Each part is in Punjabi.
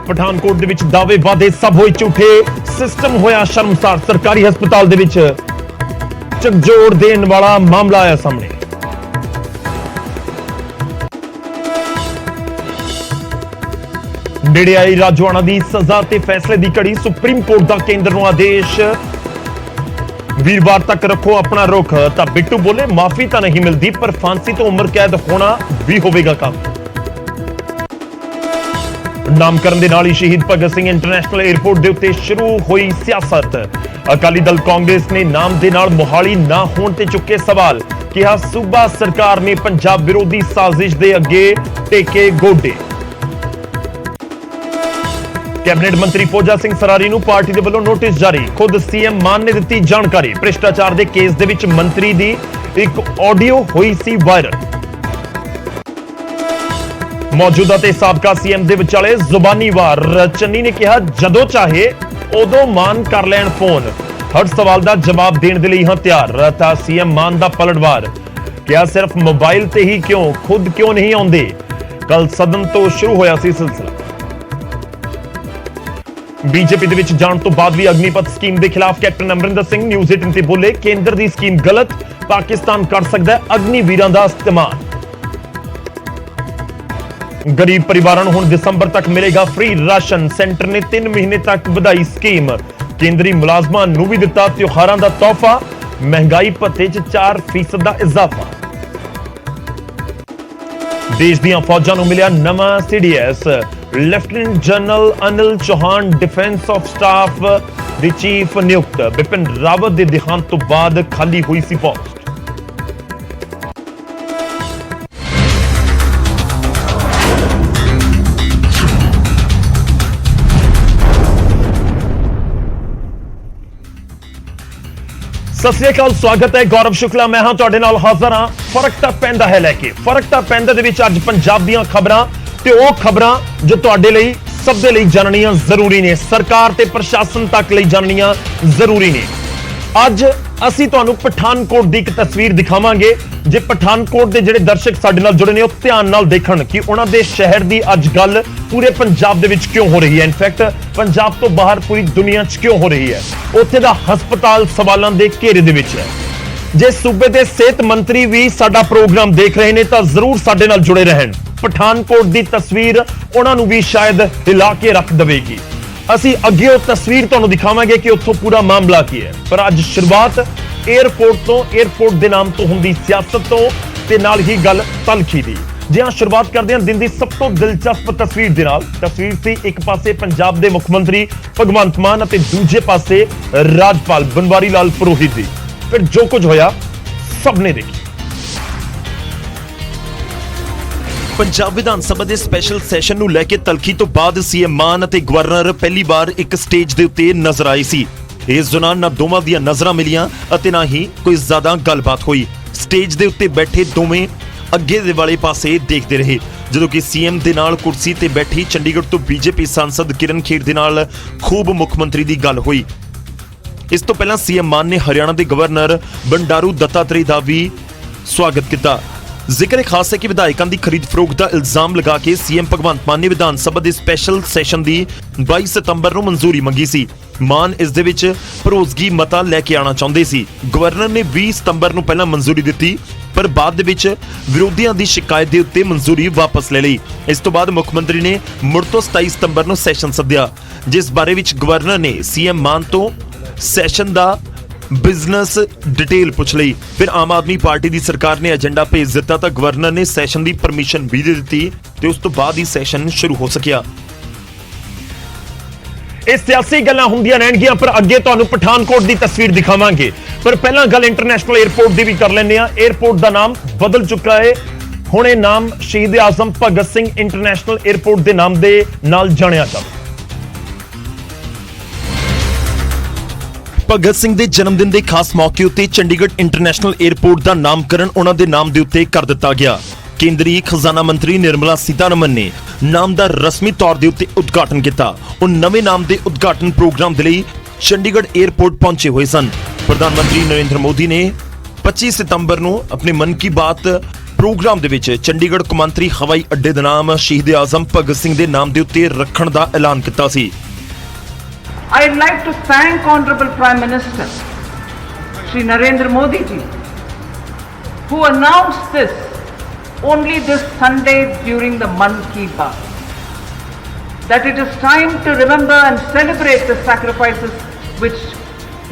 ਪਠਾਨਕੋਟ ਦੇ ਵਿੱਚ ਦਾਅਵੇ ਵਾਅਦੇ ਸਭ ਹੋਏ ਝੂਠੇ, ਸਿਸਟਮ ਹੋਇਆ ਸ਼ਰਮਸਾਰ। ਸਰਕਾਰੀ ਹਸਪਤਾਲ ਦੇ ਵਿੱਚ ਝਕਝੋਰ ਦੇਣ ਵਾਲਾ ਮਾਮਲਾ ਆਇਆ ਸਾਹਮਣੇ। ਨੇੜੇ ਆਈ ਰਾਜੋਆਣਾ ਦੀ ਸਜ਼ਾ ਤੇ ਫੈਸਲੇ ਦੀ ਘੜੀ, ਸੁਪਰੀਮ ਕੋਰਟ ਦਾ ਕੇਂਦਰ ਨੂੰ ਆਦੇਸ਼, ਵੀਰਵਾਰ ਤੱਕ ਰੱਖੋ ਆਪਣਾ ਰੁਖ। ਤਾਂ ਬਿੱਟੂ ਬੋਲੇ ਮਾਫੀ ਤਾਂ ਨਹੀਂ ਮਿਲਦੀ, ਪਰ ਫਾਂਸੀ ਤੋਂ ਉਮਰ ਕੈਦ ਹੋਣਾ ਵੀ ਹੋਵੇਗਾ ਕੰਮ। ਨਾਮਕਰਨ ਦੇ ਨਾਲ ਹੀ ਸ਼ਹੀਦ ਭਗਤ ਸਿੰਘ ਇੰਟਰਨੈਸ਼ਨਲ 에ਅਰਪੋਰਟ ਦੇ ਉੱਤੇ ਸ਼ੁਰੂ ਹੋਈ ਸਿਆਸਤ। ਅਕਾਲੀ ਦਲ ਕਾਂਗਰਸ ਨੇ ਨਾਮ ਦੇ ਨਾਲ ਮੋਹਾਲੀ ਨਾ ਹੋਣ ਤੇ ਚੁੱਕੇ ਸਵਾਲ, ਕਿਹਾ ਸੂਬਾ ਸਰਕਾਰ ਨੇ ਪੰਜਾਬ ਵਿਰੋਧੀ ਸਾਜ਼ਿਸ਼ ਦੇ ਅੱਗੇ ਟੇਕੇ ਗੋਡੇ। ਕੈਬਨਿਟ ਮੰਤਰੀ ਫੌਜਾ ਸਿੰਘ ਸਰਾਰੀ ਨੂੰ ਪਾਰਟੀ ਦੇ ਵੱਲੋਂ ਨੋਟਿਸ ਜਾਰੀ, ਖੁਦ ਸੀਐਮ ਮਾਨ ਨੇ ਦਿੱਤੀ ਜਾਣਕਾਰੀ। ਭ੍ਰਿਸ਼ਟਾਚਾਰ ਦੇ ਕੇਸ ਦੇ ਵਿੱਚ ਮੰਤਰੀ ਦੀ ਇੱਕ ਆਡੀਓ ਹੋਈ ਸੀ ਵਾਇਰਲ। ਮੌਜੂਦਾ ਤੇ ਸਾਬਕਾ ਸੀਐਮ ਦੇ ਵਿਚਾਲੇ ਜ਼ੁਬਾਨੀ ਵਾਰ, ਚੰਨੀ ਨੇ ਕਿਹਾ ਜਦੋਂ ਚਾਹੇ ਉਦੋਂ ਮਾਨ ਕਰ ਲੈਣ ਫੋਨ, ਹਰ ਸਵਾਲ ਦਾ ਜਵਾਬ ਦੇਣ ਦੇ ਲਈ ਹਾਂ ਤਿਆਰ। ਤਾਂ ਸੀਐਮ ਮਾਨ ਦਾ ਪਲਟਵਾਰ, ਕਿਹਾ ਸਿਰਫ ਮੋਬਾਈਲ ਤੇ ਹੀ ਕਿਉਂ, ਖੁਦ ਕਿਉਂ ਨਹੀਂ ਆਉਂਦੇ। ਕੱਲ ਸਦਨ ਤੋਂ ਸ਼ੁਰੂ ਹੋਇਆ ਸੀ ਸਿਲਸਿਲਾ। ਬੀਜੇਪੀ ਦੇ ਵਿੱਚ ਜਾਣ ਤੋਂ ਬਾਅਦ ਵੀ ਅਗਨੀਪਥ ਸਕੀਮ ਦੇ ਖਿਲਾਫ ਕੈਪਟਨ ਅਮਰਿੰਦਰ ਸਿੰਘ ਨਿਊਜ਼ 18 ਤੇ ਬੋਲੇ, ਕੇਂਦਰ ਦੀ ਸਕੀਮ ਗਲਤ, ਪਾਕਿਸਤਾਨ ਕਰ ਸਕਦਾ ਹੈ ਅਗਨੀ ਵੀਰਾਂ ਦਾ ਇਸਤੇਮਾਲ। ਗਰੀਬ ਪਰਿਵਾਰਾਂ ਨੂੰ ਹੁਣ ਦਸੰਬਰ ਤੱਕ ਮਿਲੇਗਾ ਫ੍ਰੀ ਰਾਸ਼ਨ, ਸੈਂਟਰ ਨੇ 3 ਮਹੀਨੇ ਤੱਕ ਵਧਾਈ ਸਕੀਮ। ਕੇਂਦਰੀ ਮੁਲਾਜ਼ਮਾਂ ਨੂੰ ਵੀ ਦਿੱਤਾ ਤਿਉਹਾਰਾਂ ਦਾ ਤੋਹਫਾ, ਮਹਿੰਗਾਈ ਭੱਤੇ 'ਚ 4% ਦਾ ਇਜ਼ਾਫਾ। ਦੇਸ਼ ਦੀਆਂ ਫੌਜਾਂ ਨੂੰ ਮਿਲਿਆ ਨਵਾਂ CDS, lieutenant general Anil Chauhan defence of staff ਦੇ ਚੀਫ ਨਿਯੁਕਤ। ਬਿਪਿਨ ਰਾਵਤ ਦੇ ਦੇਹਾਂਤ ਤੋਂ ਬਾਅਦ ਖਾਲੀ ਹੋਈ ਸੀ ਪੋਸਟ। ਸਤਿ ਸ੍ਰੀ ਅਕਾਲ, ਸਵਾਗਤ ਹੈ। ਗੌਰਵ ਸ਼ੁਕਲਾ ਮੈਂ ਹਾਂ ਤੁਹਾਡੇ ਨਾਲ ਹਾਜ਼ਰ ਹਾਂ। ਫਰਕ ਤਾਂ ਪੈਂਦਾ ਹੈ ਲੈ ਕੇ, ਫਰਕ ਤਾਂ ਪੈਂਦਾ ਦੇ ਵਿੱਚ ਅੱਜ ਪੰਜਾਬ ਦੀਆਂ ਖਬਰਾਂ ਤੇ ਉਹ ਖਬਰਾਂ ਜੋ ਤੁਹਾਡੇ ਲਈ ਸਭ ਦੇ ਲਈ ਜਾਣਨੀਆਂ ਜ਼ਰੂਰੀ ਨੇ, ਸਰਕਾਰ ਤੇ ਪ੍ਰਸ਼ਾਸਨ ਤੱਕ ਲਈ ਜਾਣਨੀਆਂ ਜ਼ਰੂਰੀ ਨੇ। ਅੱਜ ਅਸੀਂ ਤੁਹਾਨੂੰ ਪਠਾਨਕੋਟ ਦੀ ਇੱਕ ਤਸਵੀਰ ਦਿਖਾਵਾਂਗੇ। ਜੇ ਪਠਾਨਕੋਟ ਦੇ ਜਿਹੜੇ ਦਰਸ਼ਕ ਸਾਡੇ ਨਾਲ ਜੁੜੇ ਨੇ ਉਹ ਧਿਆਨ ਨਾਲ ਦੇਖਣ ਕਿ ਉਹਨਾਂ ਦੇ ਸ਼ਹਿਰ ਦੀ ਅੱਜ ਗੱਲ ਪੂਰੇ ਪੰਜਾਬ ਦੇ ਵਿੱਚ ਕਿਉਂ ਹੋ ਰਹੀ ਹੈ, ਇਨਫੈਕਟ ਪੰਜਾਬ ਤੋਂ ਬਾਹਰ ਪੂਰੀ ਦੁਨੀਆ 'ਚ ਕਿਉਂ ਹੋ ਰਹੀ ਹੈ। ਉੱਥੇ ਦਾ ਹਸਪਤਾਲ ਸਵਾਲਾਂ ਦੇ ਘੇਰੇ ਦੇ ਵਿੱਚ ਹੈ। ਜੇ ਸੂਬੇ ਦੇ ਸਿਹਤ ਮੰਤਰੀ ਵੀ ਸਾਡਾ ਪ੍ਰੋਗਰਾਮ ਦੇਖ ਰਹੇ ਨੇ ਤਾਂ ਜ਼ਰੂਰ ਸਾਡੇ ਨਾਲ ਜੁੜੇ ਰਹਿਣ। ਪਠਾਨਕੋਟ ਦੀ ਤਸਵੀਰ ਉਹਨਾਂ ਨੂੰ ਵੀ ਸ਼ਾਇਦ ਹਿਲਾ ਕੇ ਰੱਖ ਦੇਵੇਗੀ। ਅਸੀਂ ਅੱਗੇ ਉਹ ਤਸਵੀਰ ਤੁਹਾਨੂੰ ਦਿਖਾਵਾਂਗੇ ਕਿ ਉੱਥੋਂ ਪੂਰਾ ਮਾਮਲਾ ਕੀ ਹੈ। ਪਰ ਅੱਜ ਸ਼ੁਰੂਆਤ 에ਅਰਪੋਰਟ ਤੋਂ, 에ਅਰਪੋਰਟ ਦੇ ਨਾਮ ਤੋਂ ਹੁੰਦੀ ਸਿਆਸਤ ਤੋਂ ਤੇ ਨਾਲ ਹੀ ਗੱਲ ਤਲਖੀ ਦੀ। ਜੀ ਹਾਂ, ਸ਼ੁਰੂਆਤ ਕਰਦੇ ਹਾਂ ਦਿਨ ਦੀ ਸਭ ਤੋਂ ਦਿਲਚਸਪ ਤਸਵੀਰ ਦੇ ਨਾਲ। ਤਸਵੀਰ ਸੀ ਇੱਕ ਪਾਸੇ ਪੰਜਾਬ ਦੇ ਮੁੱਖ ਮੰਤਰੀ ਭਗਵੰਤ ਮਾਨ ਅਤੇ ਦੂਜੇ ਪਾਸੇ ਰਾਜਪਾਲ ਬਨਵਾਰੀ ਲਾਲ ਪੁਰੋਹਿਤ ਦੀ। ਫਿਰ ਜੋ ਕੁਝ ਹੋਇਆ ਸਭ ਨੇ ਦੇਖੀ। ਪੰਜਾਬ ਵਿਧਾਨ ਸਭਾ ਦੇ ਸਪੈਸ਼ਲ ਸੈਸ਼ਨ ਨੂੰ ਲੈ ਕੇ ਤਲਖੀ ਤੋਂ ਬਾਅਦ ਸੀਐਮ ਮਾਨ ਅਤੇ ਗਵਰਨਰ ਪਹਿਲੀ ਵਾਰ ਇੱਕ ਸਟੇਜ ਦੇ ਉੱਤੇ ਨਜ਼ਰ ਆਏ ਸੀ। ਇਸ ਦੌਰਾਨ ਨਾ ਦੋਵਾਂ ਦੀਆਂ ਨਜ਼ਰਾਂ ਮਿਲੀਆਂ ਅਤੇ ਨਾ ਹੀ ਕੋਈ ਜ਼ਿਆਦਾ ਗੱਲਬਾਤ ਹੋਈ। ਸਟੇਜ ਦੇ ਉੱਤੇ ਬੈਠੇ ਦੋਵੇਂ ਅੱਗੇ ਦੇ ਵਾਲੇ ਪਾਸੇ ਦੇਖਦੇ ਰਹੇ, ਜਦੋਂ ਕਿ ਸੀਐਮ ਦੇ ਨਾਲ ਕੁਰਸੀ ਤੇ ਬੈਠੀ ਚੰਡੀਗੜ੍ਹ ਤੋਂ ਬੀਜੇਪੀ ਸਾਂਸਦ ਕਿਰਨ ਖੇਰ ਦੇ ਨਾਲ ਖੂਬ ਮੁੱਖ ਮੰਤਰੀ ਦੀ ਗੱਲ ਹੋਈ। ਇਸ ਤੋਂ ਪਹਿਲਾਂ ਸੀਐਮ ਮਾਨ ਨੇ ਹਰਿਆਣਾ ਦੇ ਗਵਰਨਰ ਬੰਡਾਰੂ ਦੱਤਾਤਰੇਆ ਦਾ ਵੀ ਸਵਾਗਤ ਕੀਤਾ। ਜ਼ਿਕਰ ਖਾਸ ਹੈ ਕਿ ਵਿਧਾਇਕਾਂ ਦੀ ਖਰੀਦ ਫਰੋਖਤ ਦਾ ਇਲਜ਼ਾਮ ਲਗਾ ਕੇ ਸੀਐਮ ਭਗਵੰਤ ਮਾਨ ਨੇ ਵਿਧਾਨ ਸਭਾ ਦੇ ਸਪੈਸ਼ਲ ਸੈਸ਼ਨ ਦੀ 22 ਸਤੰਬਰ ਨੂੰ ਮਨਜ਼ੂਰੀ ਮੰਗੀ ਸੀ। ਮਾਨ ਇਸ ਦੇ ਵਿੱਚ ਭਰੋਸਗੀ ਮਤਾ ਲੈ ਕੇ ਆਉਣਾ ਚਾਹੁੰਦੇ ਸੀ। ਗਵਰਨਰ ਨੇ 20 ਸਤੰਬਰ ਨੂੰ ਪਹਿਲਾਂ ਮਨਜ਼ੂਰੀ ਦਿੱਤੀ, ਪਰ ਬਾਅਦ ਦੇ ਵਿੱਚ ਵਿਰੋਧੀਆਂ ਦੀ ਸ਼ਿਕਾਇਤ ਦੇ ਉੱਤੇ ਮਨਜ਼ੂਰੀ ਵਾਪਸ ਲੈ ਲਈ। ਇਸ ਤੋਂ ਬਾਅਦ ਮੁੱਖ ਮੰਤਰੀ ਨੇ ਮੁੜ ਤੋਂ 27 ਸਤੰਬਰ ਨੂੰ ਸੈਸ਼ਨ ਸੱਦਿਆ, ਜਿਸ ਬਾਰੇ ਵਿੱਚ ਗਵਰਨਰ ਨੇ ਸੀਐਮ ਮਾਨ ਤੋਂ ਸੈਸ਼ਨ ਦਾ ਬਿਜ਼ਨਸ ਡਿਟੇਲ ਪੁੱਛ ਲਈ। ਫਿਰ ਆਮ ਆਦਮੀ ਪਾਰਟੀ ਦੀ ਸਰਕਾਰ ਨੇ ਏਜੰਡਾ ਭੇਜ ਦਿੱਤਾ ਤਾਂ ਗਵਰਨਰ ਨੇ ਸੈਸ਼ਨ ਦੀ ਪਰਮਿਸ਼ਨ ਵੀ ਦੇ ਦਿੱਤੀ ਤੇ ਉਸ ਤੋਂ ਬਾਅਦ ਹੀ ਸੈਸ਼ਨ ਸ਼ੁਰੂ ਹੋ ਸਕਿਆ। ਇਹ ਸਿਆਸੀ ਗੱਲਾਂ ਹੁੰਦੀਆਂ ਰਹਿਣਗੀਆਂ, ਪਰ ਅੱਗੇ ਤੁਹਾਨੂੰ ਪਠਾਨਕੋਟ ਦੀ ਤਸਵੀਰ ਦਿਖਾਵਾਂਗੇ। ਪਰ ਪਹਿਲਾਂ ਗੱਲ ਇੰਟਰਨੈਸ਼ਨਲ 에ਅਰਪੋਰਟ ਦੀ ਵੀ ਕਰ ਲੈਂਦੇ ਆ। 에ਅਰਪੋਰਟ ਦਾ ਨਾਮ ਬਦਲ ਚੁੱਕਾ ਹੈ, ਹੁਣ ਇਹ ਨਾਮ ਸ਼ਹੀਦ ਆਜ਼ਮ ਭਗਤ ਸਿੰਘ ਇੰਟਰਨੈਸ਼ਨਲ 에ਅਰਪੋਰਟ ਦੇ ਨਾਮ ਦੇ ਨਾਲ ਜਾਣਿਆ ਜਾਂਦਾ। ਭਗਤ ਸਿੰਘ ਦੇ ਜਨਮ ਦਿਨ ਦੇ ਖਾਸ ਮੌਕੇ ਉੱਤੇ ਚੰਡੀਗੜ੍ਹ ਇੰਟਰਨੈਸ਼ਨਲ 에ਅਰਪੋਰਟ ਦਾ ਨਾਮਕਰਨ ਉਹਨਾਂ ਦੇ ਨਾਮ ਦੇ ਉੱਤੇ ਕਰ ਦਿੱਤਾ ਗਿਆ। ਕੇਂਦਰੀ ਖਜ਼ਾਨਾ ਮੰਤਰੀ ਨਿਰਮਲਾ ਸੀਤਾਰਮਨ ਨੇ ਨਾਮ ਦਾ ਰਸਮੀ ਤੌਰ ਦੇ ਉੱਤੇ ਉਦਘਾਟਨ ਕੀਤਾ। ਉਹ ਨਵੇਂ ਨਾਮ ਦੇ ਉਦਘਾਟਨ ਪ੍ਰੋਗਰਾਮ ਦੇ ਲਈ ਚੰਡੀਗੜ੍ਹ 에ਅਰਪੋਰਟ ਪਹੁੰਚੇ ਹੋਏ ਸਨ। ਪ੍ਰਧਾਨ ਮੰਤਰੀ ਨਰਿੰਦਰ ਮੋਦੀ ਨੇ 25 ਸਤੰਬਰ ਨੂੰ ਆਪਣੇ ਮਨ ਕੀ ਬਾਤ ਪ੍ਰੋਗਰਾਮ ਦੇ ਵਿੱਚ ਚੰਡੀਗੜ੍ਹ ਕੌਮਾਂਤਰੀ ਹਵਾਈ ਅੱਡੇ ਦਾ ਨਾਮ ਸ਼ਹੀਦ ਆਜ਼ਮ ਭਗਤ ਸਿੰਘ ਦੇ ਨਾਮ ਦੇ ਉੱਤੇ ਰੱਖਣ ਦਾ ਐਲਾਨ ਕੀਤਾ ਸੀ। I'd like to thank Honorable Prime Minister Shri Narendra Modi ji, who announced this only this Sunday during the Mann Ki Baat, that it is time to remember and celebrate the sacrifices which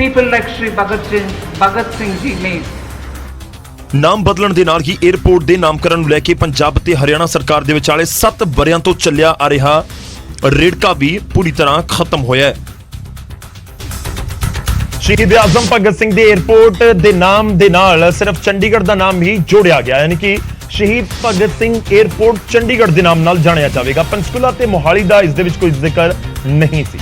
people like Shri Bhagat Singh ji made. ਨਾਮ ਬਦਲਣ ਦੇ ਨਾਲ ਹੀ 에ਅਰਪੋਰਟ ਦੇ ਨਾਮਕਰਨ ਨੂੰ ਲੈ ਕੇ ਪੰਜਾਬ ਤੇ ਹਰਿਆਣਾ ਸਰਕਾਰ ਦੇ ਵਿਚਾਲੇ 7 ਵਰ੍ਹਿਆਂ ਤੋਂ ਚੱਲਿਆ ਆ ਰਿਹਾ ਰੇੜਕਾ ਵੀ ਪੂਰੀ ਤਰ੍ਹਾਂ ਖਤਮ ਹੋਇਆ ਹੈ। ਸ਼ਹੀਦ ਆਜ਼ਮ ਭਗਤ ਸਿੰਘ ਦੇ 에ਅਰਪੋਰਟ ਦੇ ਨਾਮ ਦੇ ਨਾਲ ਸਿਰਫ ਚੰਡੀਗੜ੍ਹ ਦਾ ਨਾਮ ਹੀ ਜੋੜਿਆ ਗਿਆ, ਯਾਨੀ ਕਿ ਸ਼ਹੀਦ ਭਗਤ ਸਿੰਘ 에ਅਰਪੋਰਟ ਚੰਡੀਗੜ੍ਹ ਦੇ ਨਾਮ ਨਾਲ ਜਾਣਿਆ ਜਾਵੇਗਾ। ਪੰਚਕੂਲਾ ਤੇ ਮੋਹਾਲੀ ਦਾ ਇਸ ਦੇ ਵਿੱਚ ਕੋਈ ਜ਼ਿਕਰ ਨਹੀਂ ਸੀ।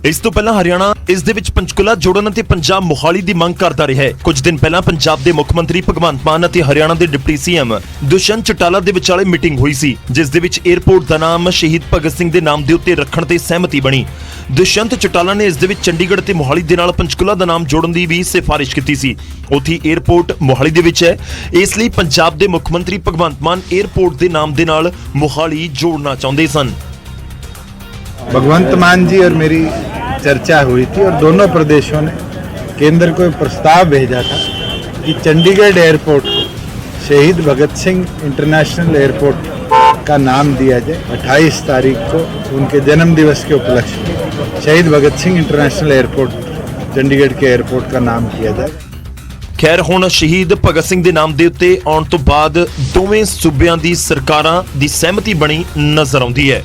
ਇਸ ਤੋਂ ਪਹਿਲਾਂ ਹਰਿਆਣਾ ਇਸ ਦੇ ਵਿੱਚ ਪੰਚਕੂਲਾ ਜੋੜਨ ਅਤੇ ਪੰਜਾਬ ਮੋਹਾਲੀ ਦੀ ਮੰਗ ਕਰਦਾ ਰਿਹਾ ਹੈ। ਕੁਝ ਦਿਨ ਪਹਿਲਾਂ ਪੰਜਾਬ ਦੇ ਮੁੱਖ ਮੰਤਰੀ ਭਗਵੰਤ ਮਾਨ ਅਤੇ ਹਰਿਆਣਾ ਦੇ ਡਿਪਟੀ ਸੀਐਮ ਦੁਸ਼ਯੰਤ ਚੌਟਾਲਾ ਦੇ ਵਿਚਾਲੇ ਮੀਟਿੰਗ ਹੋਈ ਸੀ, ਜਿਸ ਦੇ ਵਿੱਚ 에ਅਰਪੋਰਟ ਦਾ ਨਾਮ ਸ਼ਹੀਦ ਭਗਤ ਸਿੰਘ ਦੇ ਨਾਮ ਦੇ ਉੱਤੇ ਰੱਖਣ ਤੇ ਸਹਿਮਤੀ ਬਣੀ। ਦੁਸ਼ਯੰਤ ਚੌਟਾਲਾ ਨੇ ਇਸ ਦੇ ਵਿੱਚ ਚੰਡੀਗੜ੍ਹ ਤੇ ਮੋਹਾਲੀ ਦੇ ਨਾਲ ਪੰਚਕੂਲਾ ਦਾ ਨਾਮ ਜੋੜਨ ਦੀ ਵੀ ਸਿਫਾਰਿਸ਼ ਕੀਤੀ ਸੀ। ਉੱਥੇ 에ਅਰਪੋਰਟ ਮੋਹਾਲੀ ਦੇ ਵਿੱਚ ਹੈ, ਇਸ ਲਈ ਪੰਜਾਬ ਦੇ ਮੁੱਖ ਮੰਤਰੀ ਭਗਵੰਤ ਮਾਨ 에ਅਰਪੋਰਟ ਦੇ ਨਾਮ ਦੇ ਨਾਲ ਮੋਹਾਲੀ ਜੋੜਨਾ ਚਾਹੁੰਦੇ ਸਨ। भगवंत मान जी और मेरी चर्चा हुई थी और दोनों प्रदेशों ने केंद्र को प्रस्ताव भेजा था कि चंडीगढ़ एयरपोर्ट को शहीद भगत सिंह इंटरनेशनल एयरपोर्ट का नाम दिया जाए। 28 तारीख को उनके जन्म दिवस के उपलक्ष्य में शहीद भगत सिंह इंटरनेशनल एयरपोर्ट चंडीगढ़ के एयरपोर्ट का नाम किया जाए। ਖੈਰ ਹੁਣ ਸ਼ਹੀਦ ਭਗਤ ਸਿੰਘ ਦੇ ਨਾਮ ਦੇ ਉੱਤੇ ਆਉਣ ਤੋਂ ਬਾਅਦ ਦੋਵੇਂ ਸੂਬਿਆਂ ਦੀ ਸਰਕਾਰਾਂ ਦੀ ਸਹਿਮਤੀ ਬਣੀ ਨਜ਼ਰ ਆਉਂਦੀ ਹੈ।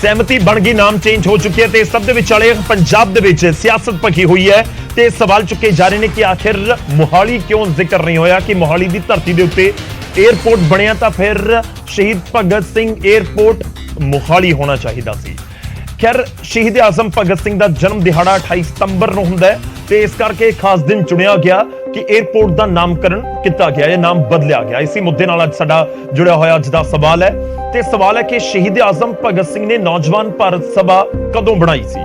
ਸਹਿਮਤੀ ਬਣ ਗਈ, ਨਾਮ ਚੇਂਜ ਹੋ ਚੁੱਕੀ ਹੈ ਤੇ ਸਭ ਦੇ ਵਿਚਾਲੇ ਪੰਜਾਬ ਦੇ ਵਿੱਚ ਸਿਆਸਤ ਭਖੀ ਹੋਈ ਹੈ ਤੇ ਸਵਾਲ ਚੁੱਕੇ ਜਾ ਰਹੇ ਨੇ ਕਿ ਆਖਿਰ ਮੋਹਾਲੀ ਕਿਉਂ ਜ਼ਿਕਰ ਨਹੀਂ ਹੋਇਆ ਕਿ ਮੋਹਾਲੀ ਦੀ ਧਰਤੀ ਦੇ ਉੱਤੇ 에ਅਰਪੋਰਟ ਬਣਿਆ ਤਾਂ ਫਿਰ ਸ਼ਹੀਦ ਭਗਤ ਸਿੰਘ 에ਅਰਪੋਰਟ ਮੋਹਾਲੀ ਹੋਣਾ ਚਾਹੀਦਾ ਸੀ। ਖੈਰ ਸ਼ਹੀਦ ਆਜ਼ਮ ਭਗਤ ਸਿੰਘ ਦਾ ਜਨਮ ਦਿਹਾੜਾ 28 ਸਤੰਬਰ ਨੂੰ ਹੁੰਦਾ ਹੈ ਤੇ ਇਸ ਕਰਕੇ ਖਾਸ ਦਿਨ ਚੁਣਿਆ ਗਿਆ ਕਿ 에ਅਰਪੋਰਟ ਦਾ ਨਾਮਕਰਨ ਕੀਤਾ ਗਿਆ, ਇਹ ਨਾਮ ਬਦਲਿਆ ਗਿਆ। ਇਸੇ ਮੁੱਦੇ ਨਾਲ ਅੱਜ ਸਾਡਾ ਜੁੜਿਆ ਹੋਇਆ ਅੱਜ ਦਾ ਸਵਾਲ ਹੈ ਤੇ ਸਵਾਲ ਹੈ ਕਿ ਸ਼ਹੀਦ ਆਜ਼ਮ ਭਗਤ ਸਿੰਘ ਨੇ ਨੌਜਵਾਨ ਭਾਰਤ ਸਭਾ ਕਦੋਂ ਬਣਾਈ ਸੀ।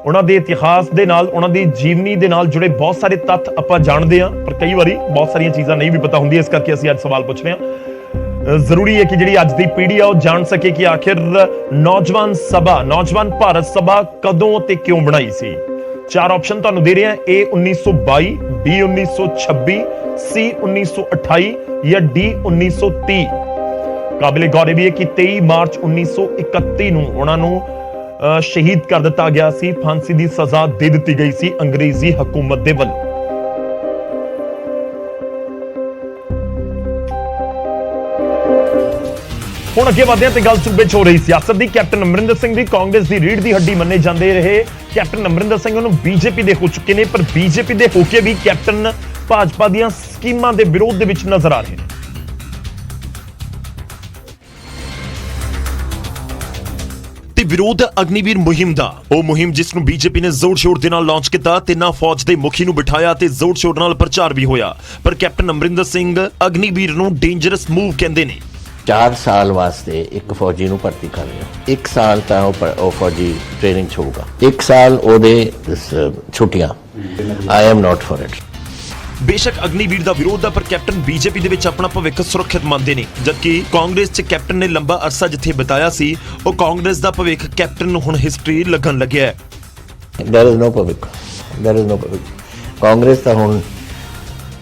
ਉਹਨਾਂ ਦੇ ਇਤਿਹਾਸ ਦੇ ਨਾਲ, ਉਹਨਾਂ ਦੀ ਜੀਵਨੀ ਦੇ ਨਾਲ ਜੁੜੇ ਬਹੁਤ ਸਾਰੇ ਤੱਥ ਆਪਾਂ ਜਾਣਦੇ ਹਾਂ, ਪਰ ਕਈ ਵਾਰੀ ਬਹੁਤ ਸਾਰੀਆਂ ਚੀਜ਼ਾਂ ਨਹੀਂ ਵੀ ਪਤਾ ਹੁੰਦੀਆਂ, ਇਸ ਕਰਕੇ ਅਸੀਂ ਅੱਜ ਸਵਾਲ ਪੁੱਛ ਰਹੇ ਹਾਂ। ਜ਼ਰੂਰੀ ਹੈ ਕਿ ਜਿਹੜੀ ਅੱਜ ਦੀ ਪੀੜ੍ਹੀ ਆ ਉਹ ਜਾਣ ਸਕੇ ਕਿ ਆਖਿਰ ਨੌਜਵਾਨ ਭਾਰਤ ਸਭਾ ਕਦੋਂ ਤੇ ਕਿਉਂ ਬਣਾਈ ਸੀ। 4 ਆਪਸ਼ਨ ਤੁਹਾਨੂੰ ਦੇ ਰਹੇ ਹਾਂ, A 1922, B 1926, C 1928 ਜਾਂ D 1930। ਕਾਬਿਲੇ ਗੌਰ ਇਹ ਵੀ ਹੈ ਕਿ 23 ਮਾਰਚ 1931 ਨੂੰ ਉਹਨਾਂ ਨੂੰ ਸ਼ਹੀਦ ਕਰ ਦਿੱਤਾ ਗਿਆ ਸੀ, ਫਾਂਸੀ ਦੀ ਸਜ਼ਾ ਦੇ ਦਿੱਤੀ ਗਈ ਸੀ ਅੰਗਰੇਜ਼ੀ ਹਕੂਮਤ ਦੇ ਵੱਲੋਂ। ਹੁਣ ਅੱਗੇ ਵਧਦੇ ਹਾਂ ਤੇ ਗੱਲ ਸੂਬੇ 'ਚ ਹੋ ਰਹੀ ਸਿਆਸਤ ਦੀ। ਕੈਪਟਨ ਅਮਰਿੰਦਰ ਸਿੰਘ ਦੀ ਕਾਂਗਰਸ ਦੀ ਰੀੜ੍ਹ ਦੀ ਹੱਡੀ ਮੰਨੇ ਜਾਂਦੇ ਰਹੇ ਕੈਪਟਨ ਅਮਰਿੰਦਰ ਸਿੰਘ ਨੂੰ ਬੀਜੇਪੀ ਦੇ ਹੋ ਚੁੱਕੇ ਨੇ, ਪਰ ਬੀਜੇਪੀ ਦੇ ਹੋ ਕੇ ਵੀ ਕੈਪਟਨ ਭਾਜਪਾ ਦੀਆਂ ਸਕੀਮਾਂ ਦੇ ਵਿਰੋਧ ਦੇ ਵਿੱਚ ਨਜ਼ਰ ਆ ਰਹੇ ਨੇ। ਤੇ ਵਿਰੋਧ ਅਗਨੀਵੀਰ ਮੁਹਿੰਮ ਦਾ, ਉਹ ਮੁਹਿੰਮ ਜਿਸ ਨੂੰ ਬੀਜੇਪੀ ਨੇ ਜ਼ੋਰ ਸ਼ੋਰ ਦੇ ਨਾਲ ਲਾਂਚ ਕੀਤਾ, ਤਿੰਨਾਂ ਫੌਜ ਦੇ ਮੁਖੀ ਨੂੰ ਬਿਠਾਇਆ ਤੇ ਜ਼ੋਰ ਸ਼ੋਰ ਨਾਲ ਪ੍ਰਚਾਰ ਵੀ ਹੋਇਆ। ਪਰ ਕੈਪਟਨ ਅਮਰਿੰਦਰ ਸਿੰਘ ਅਗਨੀਵੀਰ ਨੂੰ ਡੇਂਜਰਸ ਮੂਵ ਕਹਿੰਦੇ ਨੇ। 4 ਸਾਲ ਵਾਸਤੇ ਇੱਕ ਫੌਜੀ ਨੂੰ ਭਰਤੀ ਕਰ ਰਹੇ ਹੋ। 1 ਸਾਲ ਤਾਂ ਉਹ ਫੌਜੀ ਟ੍ਰੇਨਿੰਗ 'ਚ ਹੋਊਗਾ, 1 ਸਾਲ ਉਹਦੇ ਛੁੱਟੀਆਂ। I am not for it. ਬੇਸ਼ੱਕ ਅਗਨੀਵੀਰ ਦਾ ਵਿਰੋਧ ਦਾ, ਪਰ ਕੈਪਟਨ ਬੀਜੇਪੀ ਦੇ ਵਿੱਚ ਆਪਣਾ ਭਵਿੱਖ ਸੁਰੱਖਿਅਤ ਮੰਨਦੇ ਨੇ, ਜਦਕਿ ਕਾਂਗਰਸ 'ਚ ਕੈਪਟਨ ਨੇ ਲੰਬਾ ਅਰਸਾ ਜਿੱਥੇ ਬਿਤਾਇਆ ਸੀ, ਉਹ ਕਾਂਗਰਸ ਦਾ ਭਵਿੱਖ ਕੈਪਟਨ ਨੂੰ ਹੁਣ ਹਿਸਟਰੀ ਲੱਗਣ ਲੱਗਿਆ ਹੈ। There is no ਭਵਿੱਖ। ਕਾਂਗਰਸ ਤਾਂ ਹੁਣ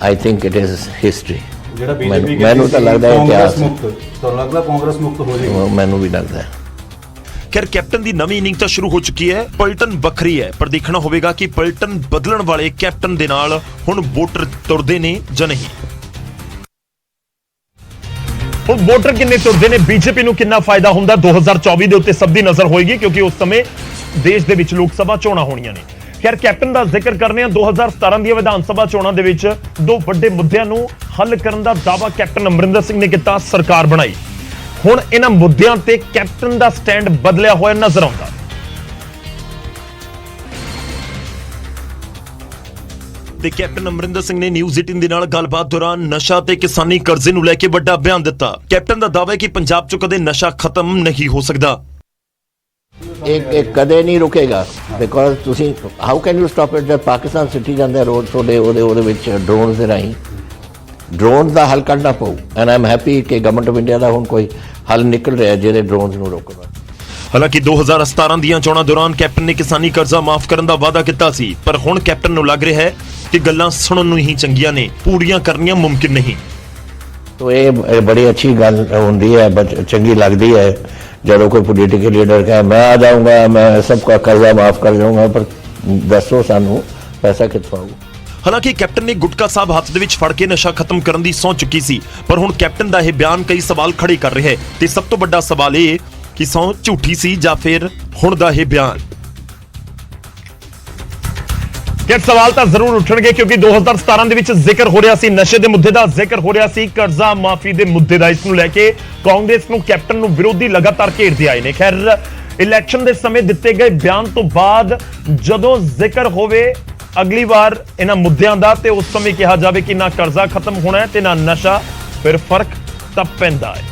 I think it is history. ਮੈਨੂੰ ਤਾਂ ਲੱਗਦਾ ਹੈ ਇਤਿਹਾਸ ਤੁਹਾਨੂੰ ਲੱਗਦਾ ਕਾਂਗਰਸ ਮੁਕਤ ਹੋ ਜਾਏਗੀ? ਮੈਨੂੰ ਵੀ ਲੱਗਦਾ ਹੈ। ਖੈਰ ਕੈਪਟਨ ਦੀ ਨਵੀਂ ਇਨਿੰਗ ਤਾਂ ਸ਼ੁਰੂ ਹੋ ਚੁੱਕੀ ਹੈ, ਪਲਟਨ ਵੱਖਰੀ ਹੈ, ਪਰ ਦੇਖਣਾ ਹੋਵੇਗਾ ਕਿ ਪਲਟਨ ਬਦਲਣ ਵਾਲੇ ਕੈਪਟਨ ਦੇ ਨਾਲ ਹੁਣ ਵੋਟਰ ਤੁਰਦੇ ਨੇ ਜਾਂ ਨਹੀਂ। ਹੁਣ ਵੋਟਰ ਕਿੰਨੇ ਤੁਰਦੇ ਨੇ, ਬੀਜੇਪੀ ਨੂੰ ਕਿੰਨਾ ਫਾਇਦਾ ਹੁੰਦਾ 2024 ਦੇ ਉੱਤੇ ਸਭ ਦੀ ਨਜ਼ਰ ਹੋਏਗੀ, ਕਿਉਂਕਿ ਉਸ ਸਮੇਂ ਦੇਸ਼ ਦੇ ਵਿੱਚ ਲੋਕ ਸਭਾ ਚੋਣਾਂ ਹੋਣੀਆਂ ਨੇ। ਖੈਰ ਕੈਪਟਨ ਦਾ ਜ਼ਿਕਰ ਕਰਨੇ ਆ 2017 ਦੀਆਂ ਵਿਧਾਨ ਸਭਾ ਚੋਣਾਂ ਦੇ ਵਿੱਚ 2 ਵੱਡੇ ਮੁੱਦਿਆਂ ਨੂੰ ਹੱਲ ਕਰਨ ਦਾ ਦਾਅਵਾ ਕੈਪਟਨ ਅਮਰਿੰਦਰ ਸਿੰਘ ਨੇ ਕੀਤਾ, ਸਰਕਾਰ ਬਣਾਈ। ਹੁਣ ਇਹਨਾਂ ਮੁੱਦਿਆਂ ਤੇ ਕੈਪਟਨ ਦਾ ਸਟੈਂਡ ਬਦਲਿਆ ਹੋਇਆ ਨਜ਼ਰ ਆਉਂਦਾ। ਤੇ ਕੈਪਟਨ ਅਮਰਿੰਦਰ ਸਿੰਘ ਨੇ ਨਿਊਜ਼ 18 ਦੇ ਨਾਲ ਗੱਲਬਾਤ ਦੌਰਾਨ ਨਸ਼ਾ ਤੇ ਕਿਸਾਨੀ ਕਰਜ਼ੇ ਨੂੰ ਲੈ ਕੇ ਵੱਡਾ ਬਿਆਨ ਦਿੱਤਾ। ਕੈਪਟਨ ਦਾ ਦਾਅਵਾ ਹੈ ਕਿ ਪੰਜਾਬ 'ਚ ਕਦੇ ਨਸ਼ਾ ਖਤਮ ਨਹੀਂ ਹੋ ਸਕਦਾ। एक ਕਦੇ ਨਹੀਂ ਰੁਕੇਗਾ ਬਿਕੋਜ਼ ਤੁਸੀਂ how can you stop it ਜਦ ਪਾਕਿਸਤਾਨ ਸਿੱਟੀ ਜਾਂਦੇ ਰੋਡ ਤੁਹਾਡੇ ਉਹਦੇ ਵਿੱਚ ਡਰੋਨਸ ਦੇ ਰਾਹੀਂ ਡਰੋਨਸ ਦਾ ਹੱਲ ਕੱਢਣਾ ਪਊ ਐਂਡ ਆਈ ਐਮ ਹੈਪੀ ਕਿ ਗਵਰਨਮੈਂਟ ਆਫ ਇੰਡੀਆ ਦਾ ਹੁਣ ਕੋਈ ਹੱਲ ਨਿਕਲ ਰਿਹਾ ਜਿਹਦੇ ਡਰੋਨਸ ਨੂੰ ਰੋਕਣ। ਹਾਲਾਂਕਿ 2017 ਦੀਆਂ ਚੋਣਾਂ ਦੌਰਾਨ ਕੈਪਟਨ ਨੇ ਕਿਸਾਨੀ ਕਰਜ਼ਾ ਮਾਫ ਕਰਨ ਦਾ ਵਾਅਦਾ ਕੀਤਾ ਸੀ, ਪਰ ਹੁਣ ਕੈਪਟਨ ਨੂੰ ਲੱਗ ਰਿਹਾ ਹੈ ਕਿ ਗੱਲਾਂ ਸੁਣਨ ਨੂੰ ਹੀ ਚੰਗੀਆਂ ਨੇ, ਪੂਰੀਆਂ ਕਰਨੀਆਂ ਮੁਮਕਿਨ ਨਹੀਂ। तो ये बड़ी अच्छी गल होंगी है, चंगी लगती है जब कोई पोलिटिकल लीडर कहे मैं आ जाऊंगा, मैं सबका कर्जा माफ कर जाऊंगा, पर दसो सानू पैसा कित्थों आऊ। ਹਾਲਾਂਕਿ ਕੈਪਟਨ ਨੇ ਗੁਟਕਾ ਸਾਹਿਬ ਹੱਥ ਦੇ ਵਿੱਚ ਫੜ ਕੇ ਨਸ਼ਾ ਖਤਮ ਕਰਨ ਦੀ ਸਹੁੰ ਚੁੱਕੀ ਸੀ, ਪਰ ਹੁਣ ਕੈਪਟਨ ਦਾ ਇਹ ਬਿਆਨ ਕਈ ਸਵਾਲ ਖੜੇ ਕਰ ਰਿਹਾ ਹੈ ਤੇ ਸਭ ਤੋਂ ਵੱਡਾ ਸਵਾਲ ਇਹ ਕਿ ਸਹੁੰ ਝੂਠੀ ਸੀ ਜਾਂ ਫਿਰ ਹੁਣ ਦਾ ਇਹ ਬਿਆਨ। ਕਿ ਸਵਾਲ ਤਾਂ ਜ਼ਰੂਰ ਉੱਠਣਗੇ ਕਿਉਂਕਿ 2017 ਦੇ ਵਿੱਚ ਜ਼ਿਕਰ ਹੋ ਰਿਹਾ ਸੀ, ਨਸ਼ੇ ਦੇ ਮੁੱਦੇ ਦਾ ਜ਼ਿਕਰ ਹੋ ਰਿਹਾ ਸੀ, ਕਰਜ਼ਾ ਮਾਫੀ ਦੇ ਮੁੱਦੇ ਦਾ। ਇਸ ਨੂੰ ਲੈ ਕੇ ਕਾਂਗਰਸ ਨੂੰ ਕੈਪਟਨ ਨੂੰ ਵਿਰੋਧੀ ਲਗਾਤਾਰ ਘੇਰਦੇ ਆਏ ਨੇ। ਖੈਰ ਇਲੈਕਸ਼ਨ ਦੇ ਸਮੇਂ ਦਿੱਤੇ ਗਏ ਬਿਆਨ ਤੋਂ ਬਾਅਦ ਜਦੋਂ ਜ਼ਿਕਰ ਹੋਵੇ ਅਗਲੀ ਵਾਰ ਇਹਨਾਂ ਮੁੱਦਿਆਂ ਦਾ ਤੇ ਉਸ ਸਮੇਂ ਕਿਹਾ ਜਾਵੇ ਕਿ ਨਾ ਕਰਜ਼ਾ ਖਤਮ ਹੋਣਾ ਹੈ ਤੇ ਨਾ ਨਸ਼ਾ, ਫਿਰ ਫਰਕ ਤਾਂ ਪੈਂਦਾ ਹੈ।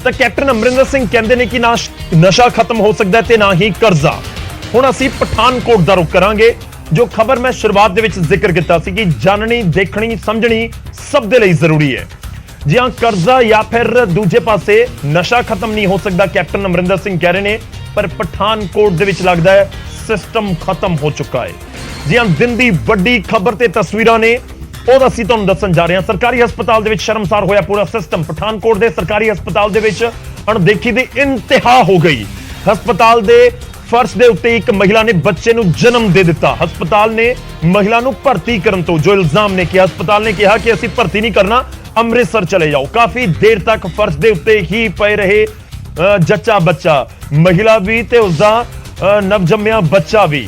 ਤਾਂ ਕੈਪਟਨ ਅਮਰਿੰਦਰ ਸਿੰਘ ਕਹਿੰਦੇ ਨੇ ਕਿ ਨਾ ਨਸ਼ਾ ਖਤਮ ਹੋ ਸਕਦਾ ਤੇ ਨਾ ਹੀ ਕਰਜ਼ਾ। ਹੁਣ ਅਸੀਂ ਪਠਾਨਕੋਟ ਦਾ ਰੁਖ ਕਰਾਂਗੇ। ਜੋ ਖਬਰ ਮੈਂ ਸ਼ੁਰੂਆਤ ਦੇ ਵਿੱਚ ਜ਼ਿਕਰ ਕੀਤਾ ਸੀ ਕਿ ਜਾਣਨੀ, ਦੇਖਣੀ, ਸਮਝਣੀ ਸਭ ਦੇ ਲਈ ਜ਼ਰੂਰੀ ਹੈ। ਜੀ ਹਾਂ, ਕਰਜ਼ਾ ਜਾਂ ਫਿਰ ਦੂਜੇ ਪਾਸੇ ਨਸ਼ਾ ਖਤਮ ਨਹੀਂ ਹੋ ਸਕਦਾ, ਕੈਪਟਨ ਅਮਰਿੰਦਰ ਸਿੰਘ ਕਹਿ ਰਹੇ ਨੇ, ਪਰ ਪਠਾਨਕੋਟ ਦੇ ਵਿੱਚ ਲੱਗਦਾ ਹੈ ਸਿਸਟਮ ਖਤਮ ਹੋ ਚੁੱਕਾ ਹੈ। ਜੀ ਹਾਂ, ਦਿਨ ਦੀ ਵੱਡੀ ਖਬਰ ਤੇ ਤਸਵੀਰਾਂ ਨੇ, ਉਹ ਅਸੀਂ ਤੁਹਾਨੂੰ ਦੱਸਣ ਜਾ ਰਹੇ ਹਾਂ। ਸਰਕਾਰੀ ਹਸਪਤਾਲ ਦੇ ਵਿੱਚ ਸ਼ਰਮਸਾਰ ਹੋਇਆ ਪੂਰਾ ਸਿਸਟਮ। ਪਠਾਨਕੋਟ ਦੇ ਸਰਕਾਰੀ ਹਸਪਤਾਲ ਦੇ ਵਿੱਚ ਅਣਦੇਖੀ ਦੀ ਇੰਤਹਾ ਹੋ ਗਈ। ਹਸਪਤਾਲ ਦੇ ਫਰਸ਼ ਦੇ ਉੱਤੇ ਇੱਕ ਮਹਿਲਾ ਨੇ ਬੱਚੇ ਨੂੰ ਜਨਮ ਦੇ ਦਿੱਤਾ। ਹਸਪਤਾਲ ਨੇ ਮਹਿਲਾ ਨੂੰ ਭਰਤੀ ਕਰਨ ਤੋਂ ਜੋ ਇਲਜ਼ਾਮ ਨੇ ਕਿਹਾ, ਹਸਪਤਾਲ ਨੇ ਕਿਹਾ ਕਿ ਅਸੀਂ ਭਰਤੀ ਨਹੀਂ ਕਰਨਾ, ਅੰਮ੍ਰਿਤਸਰ ਚਲੇ ਜਾਓ। ਕਾਫੀ ਦੇਰ ਤੱਕ ਫਰਸ਼ ਦੇ ਉੱਤੇ ਹੀ ਪਏ ਰਹੇ ਜੱਚਾ ਬੱਚਾ, ਮਹਿਲਾ ਵੀ ਤੇ ਉਸਦਾ ਨਵਜੰਮਿਆ ਬੱਚਾ ਵੀ।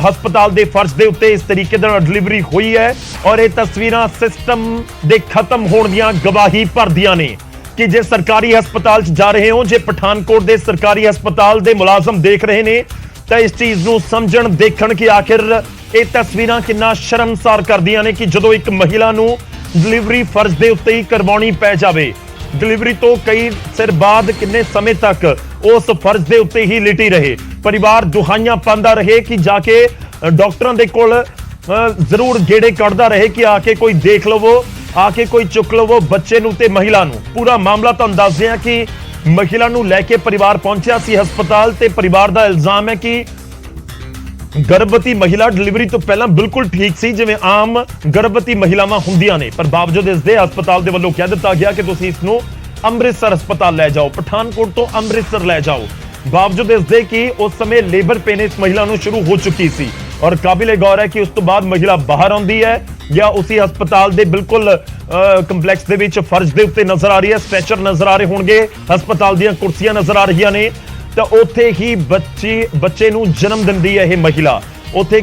ਹਸਪਤਾਲ ਦੇ ਫਰਸ਼ ਦੇ ਉੱਤੇ ਇਸ ਤਰੀਕੇ ਨਾਲ ਡਿਲੀਵਰੀ ਹੋਈ ਹੈ ਔਰ ਇਹ ਤਸਵੀਰਾਂ ਸਿਸਟਮ ਦੇ ਖਤਮ ਹੋਣ ਦੀਆਂ ਗਵਾਹੀ ਭਰਦੀਆਂ ਨੇ ਕਿ ਜੇ ਸਰਕਾਰੀ ਹਸਪਤਾਲ 'ਚ ਜਾ ਰਹੇ ਹੋ, ਜੇ ਪਠਾਨਕੋਟ ਦੇ ਸਰਕਾਰੀ ਹਸਪਤਾਲ ਦੇ ਮੁਲਾਜ਼ਮ ਦੇਖ ਰਹੇ ਨੇ ਤਾਂ ਇਸ ਚੀਜ਼ ਨੂੰ ਸਮਝਣ, ਦੇਖਣ ਕਿ ਆਖਿਰ ਇਹ ਤਸਵੀਰਾਂ ਕਿੰਨਾ ਸ਼ਰਮਸਾਰ ਕਰਦੀਆਂ ਨੇ ਕਿ ਜਦੋਂ ਇੱਕ ਮਹਿਲਾ ਨੂੰ ਡਿਲੀਵਰੀ ਫਰਜ਼ ਦੇ ਉੱਤੇ ਹੀ ਕਰਵਾਉਣੀ ਪੈ ਜਾਵੇ। ਡਿਲੀਵਰੀ ਤੋਂ ਕਈ ਸਿਰ ਬਾਅਦ ਕਿੰਨੇ ਸਮੇਂ ਤੱਕ ਉਸ ਫਰਜ਼ ਦੇ ਉੱਤੇ ਹੀ ਲਿਟੀ ਰਹੇ। ਪਰਿਵਾਰ ਦੁਹਾਈਆਂ ਪਾਉਂਦਾ ਰਹੇ ਕਿ ਜਾ ਕੇ ਡਾਕਟਰਾਂ ਦੇ ਕੋਲ ਜ਼ਰੂਰ ਗੇੜੇ ਕੱਢਦਾ ਰਹੇ ਕਿ ਆ ਕੇ ਕੋਈ ਦੇਖ ਲਵੋ, ਆ ਕੇ ਕੋਈ ਚੁੱਕ ਲਵੋ ਬੱਚੇ ਨੂੰ ਤੇ ਮਹਿਲਾ ਨੂੰ। ਪੂਰਾ ਮਾਮਲਾ ਤੁਹਾਨੂੰ ਦੱਸਦੇ ਹਾਂ ਕਿ ਮਹਿਲਾ ਨੂੰ ਲੈ ਕੇ ਪਰਿਵਾਰ ਪਹੁੰਚਿਆ ਸੀ ਹਸਪਤਾਲ ਤੇ ਪਰਿਵਾਰ ਦਾ ਇਲਜ਼ਾਮ ਹੈ ਕਿ ਗਰਭਵਤੀ ਮਹਿਲਾ ਡਿਲੀਵਰੀ ਤੋਂ ਪਹਿਲਾਂ ਬਿਲਕੁਲ ਠੀਕ ਸੀ, ਜਿਵੇਂ ਆਮ ਗਰਭਵਤੀ ਮਹਿਲਾਵਾਂ ਹੁੰਦੀਆਂ ਨੇ, ਪਰ ਬਾਵਜੂਦ ਇਸ ਦੇ ਹਸਪਤਾਲ ਦੇ ਵੱਲੋਂ ਕਹਿ ਦਿੱਤਾ ਗਿਆ ਕਿ ਤੁਸੀਂ ਇਸ ਨੂੰ ਅੰਮ੍ਰਿਤਸਰ ਹਸਪਤਾਲ ਲੈ ਜਾਓ, ਪਠਾਨਕੋਟ ਤੋਂ ਅੰਮ੍ਰਿਤਸਰ ਲੈ ਜਾਓ। ਬਾਵਜੂਦ ਇਸ ਦੇ ਕਿ ਉਸ ਸਮੇਂ ਲੇਬਰ ਪੇਨ ਇਸ ਮਹਿਲਾ ਨੂੰ ਸ਼ੁਰੂ ਹੋ ਚੁੱਕੀ ਸੀ ਔਰ ਕਾਬਿਲੇ ਗੌਰ ਹੈ ਕਿ ਉਸ ਤੋਂ ਬਾਅਦ ਮਹਿਲਾ ਬਾਹਰ ਆਉਂਦੀ ਹੈ ਜਾਂ ਉਸੇ ਹਸਪਤਾਲ ਦੇ ਬਿਲਕੁਲ ਕੰਪਲੈਕਸ ਦੇ ਵਿੱਚ ਫਰਸ਼ ਦੇ ਉੱਤੇ ਨਜ਼ਰ ਆ ਰਹੀ ਹੈ, ਸਟ੍ਰੈਚਰ ਨਜ਼ਰ ਆ ਰਹੇ ਹੋਣਗੇ, ਹਸਪਤਾਲ ਦੀਆਂ ਕੁਰਸੀਆਂ ਨਜ਼ਰ ਆ ਰਹੀਆਂ ਨੇ, ਤਾਂ ਉੱਥੇ ਹੀ ਬੱਚੇ ਨੂੰ ਜਨਮ ਦਿੰਦੀ ਹੈ ਇਹ ਮਹਿਲਾ। ਉੱਥੇ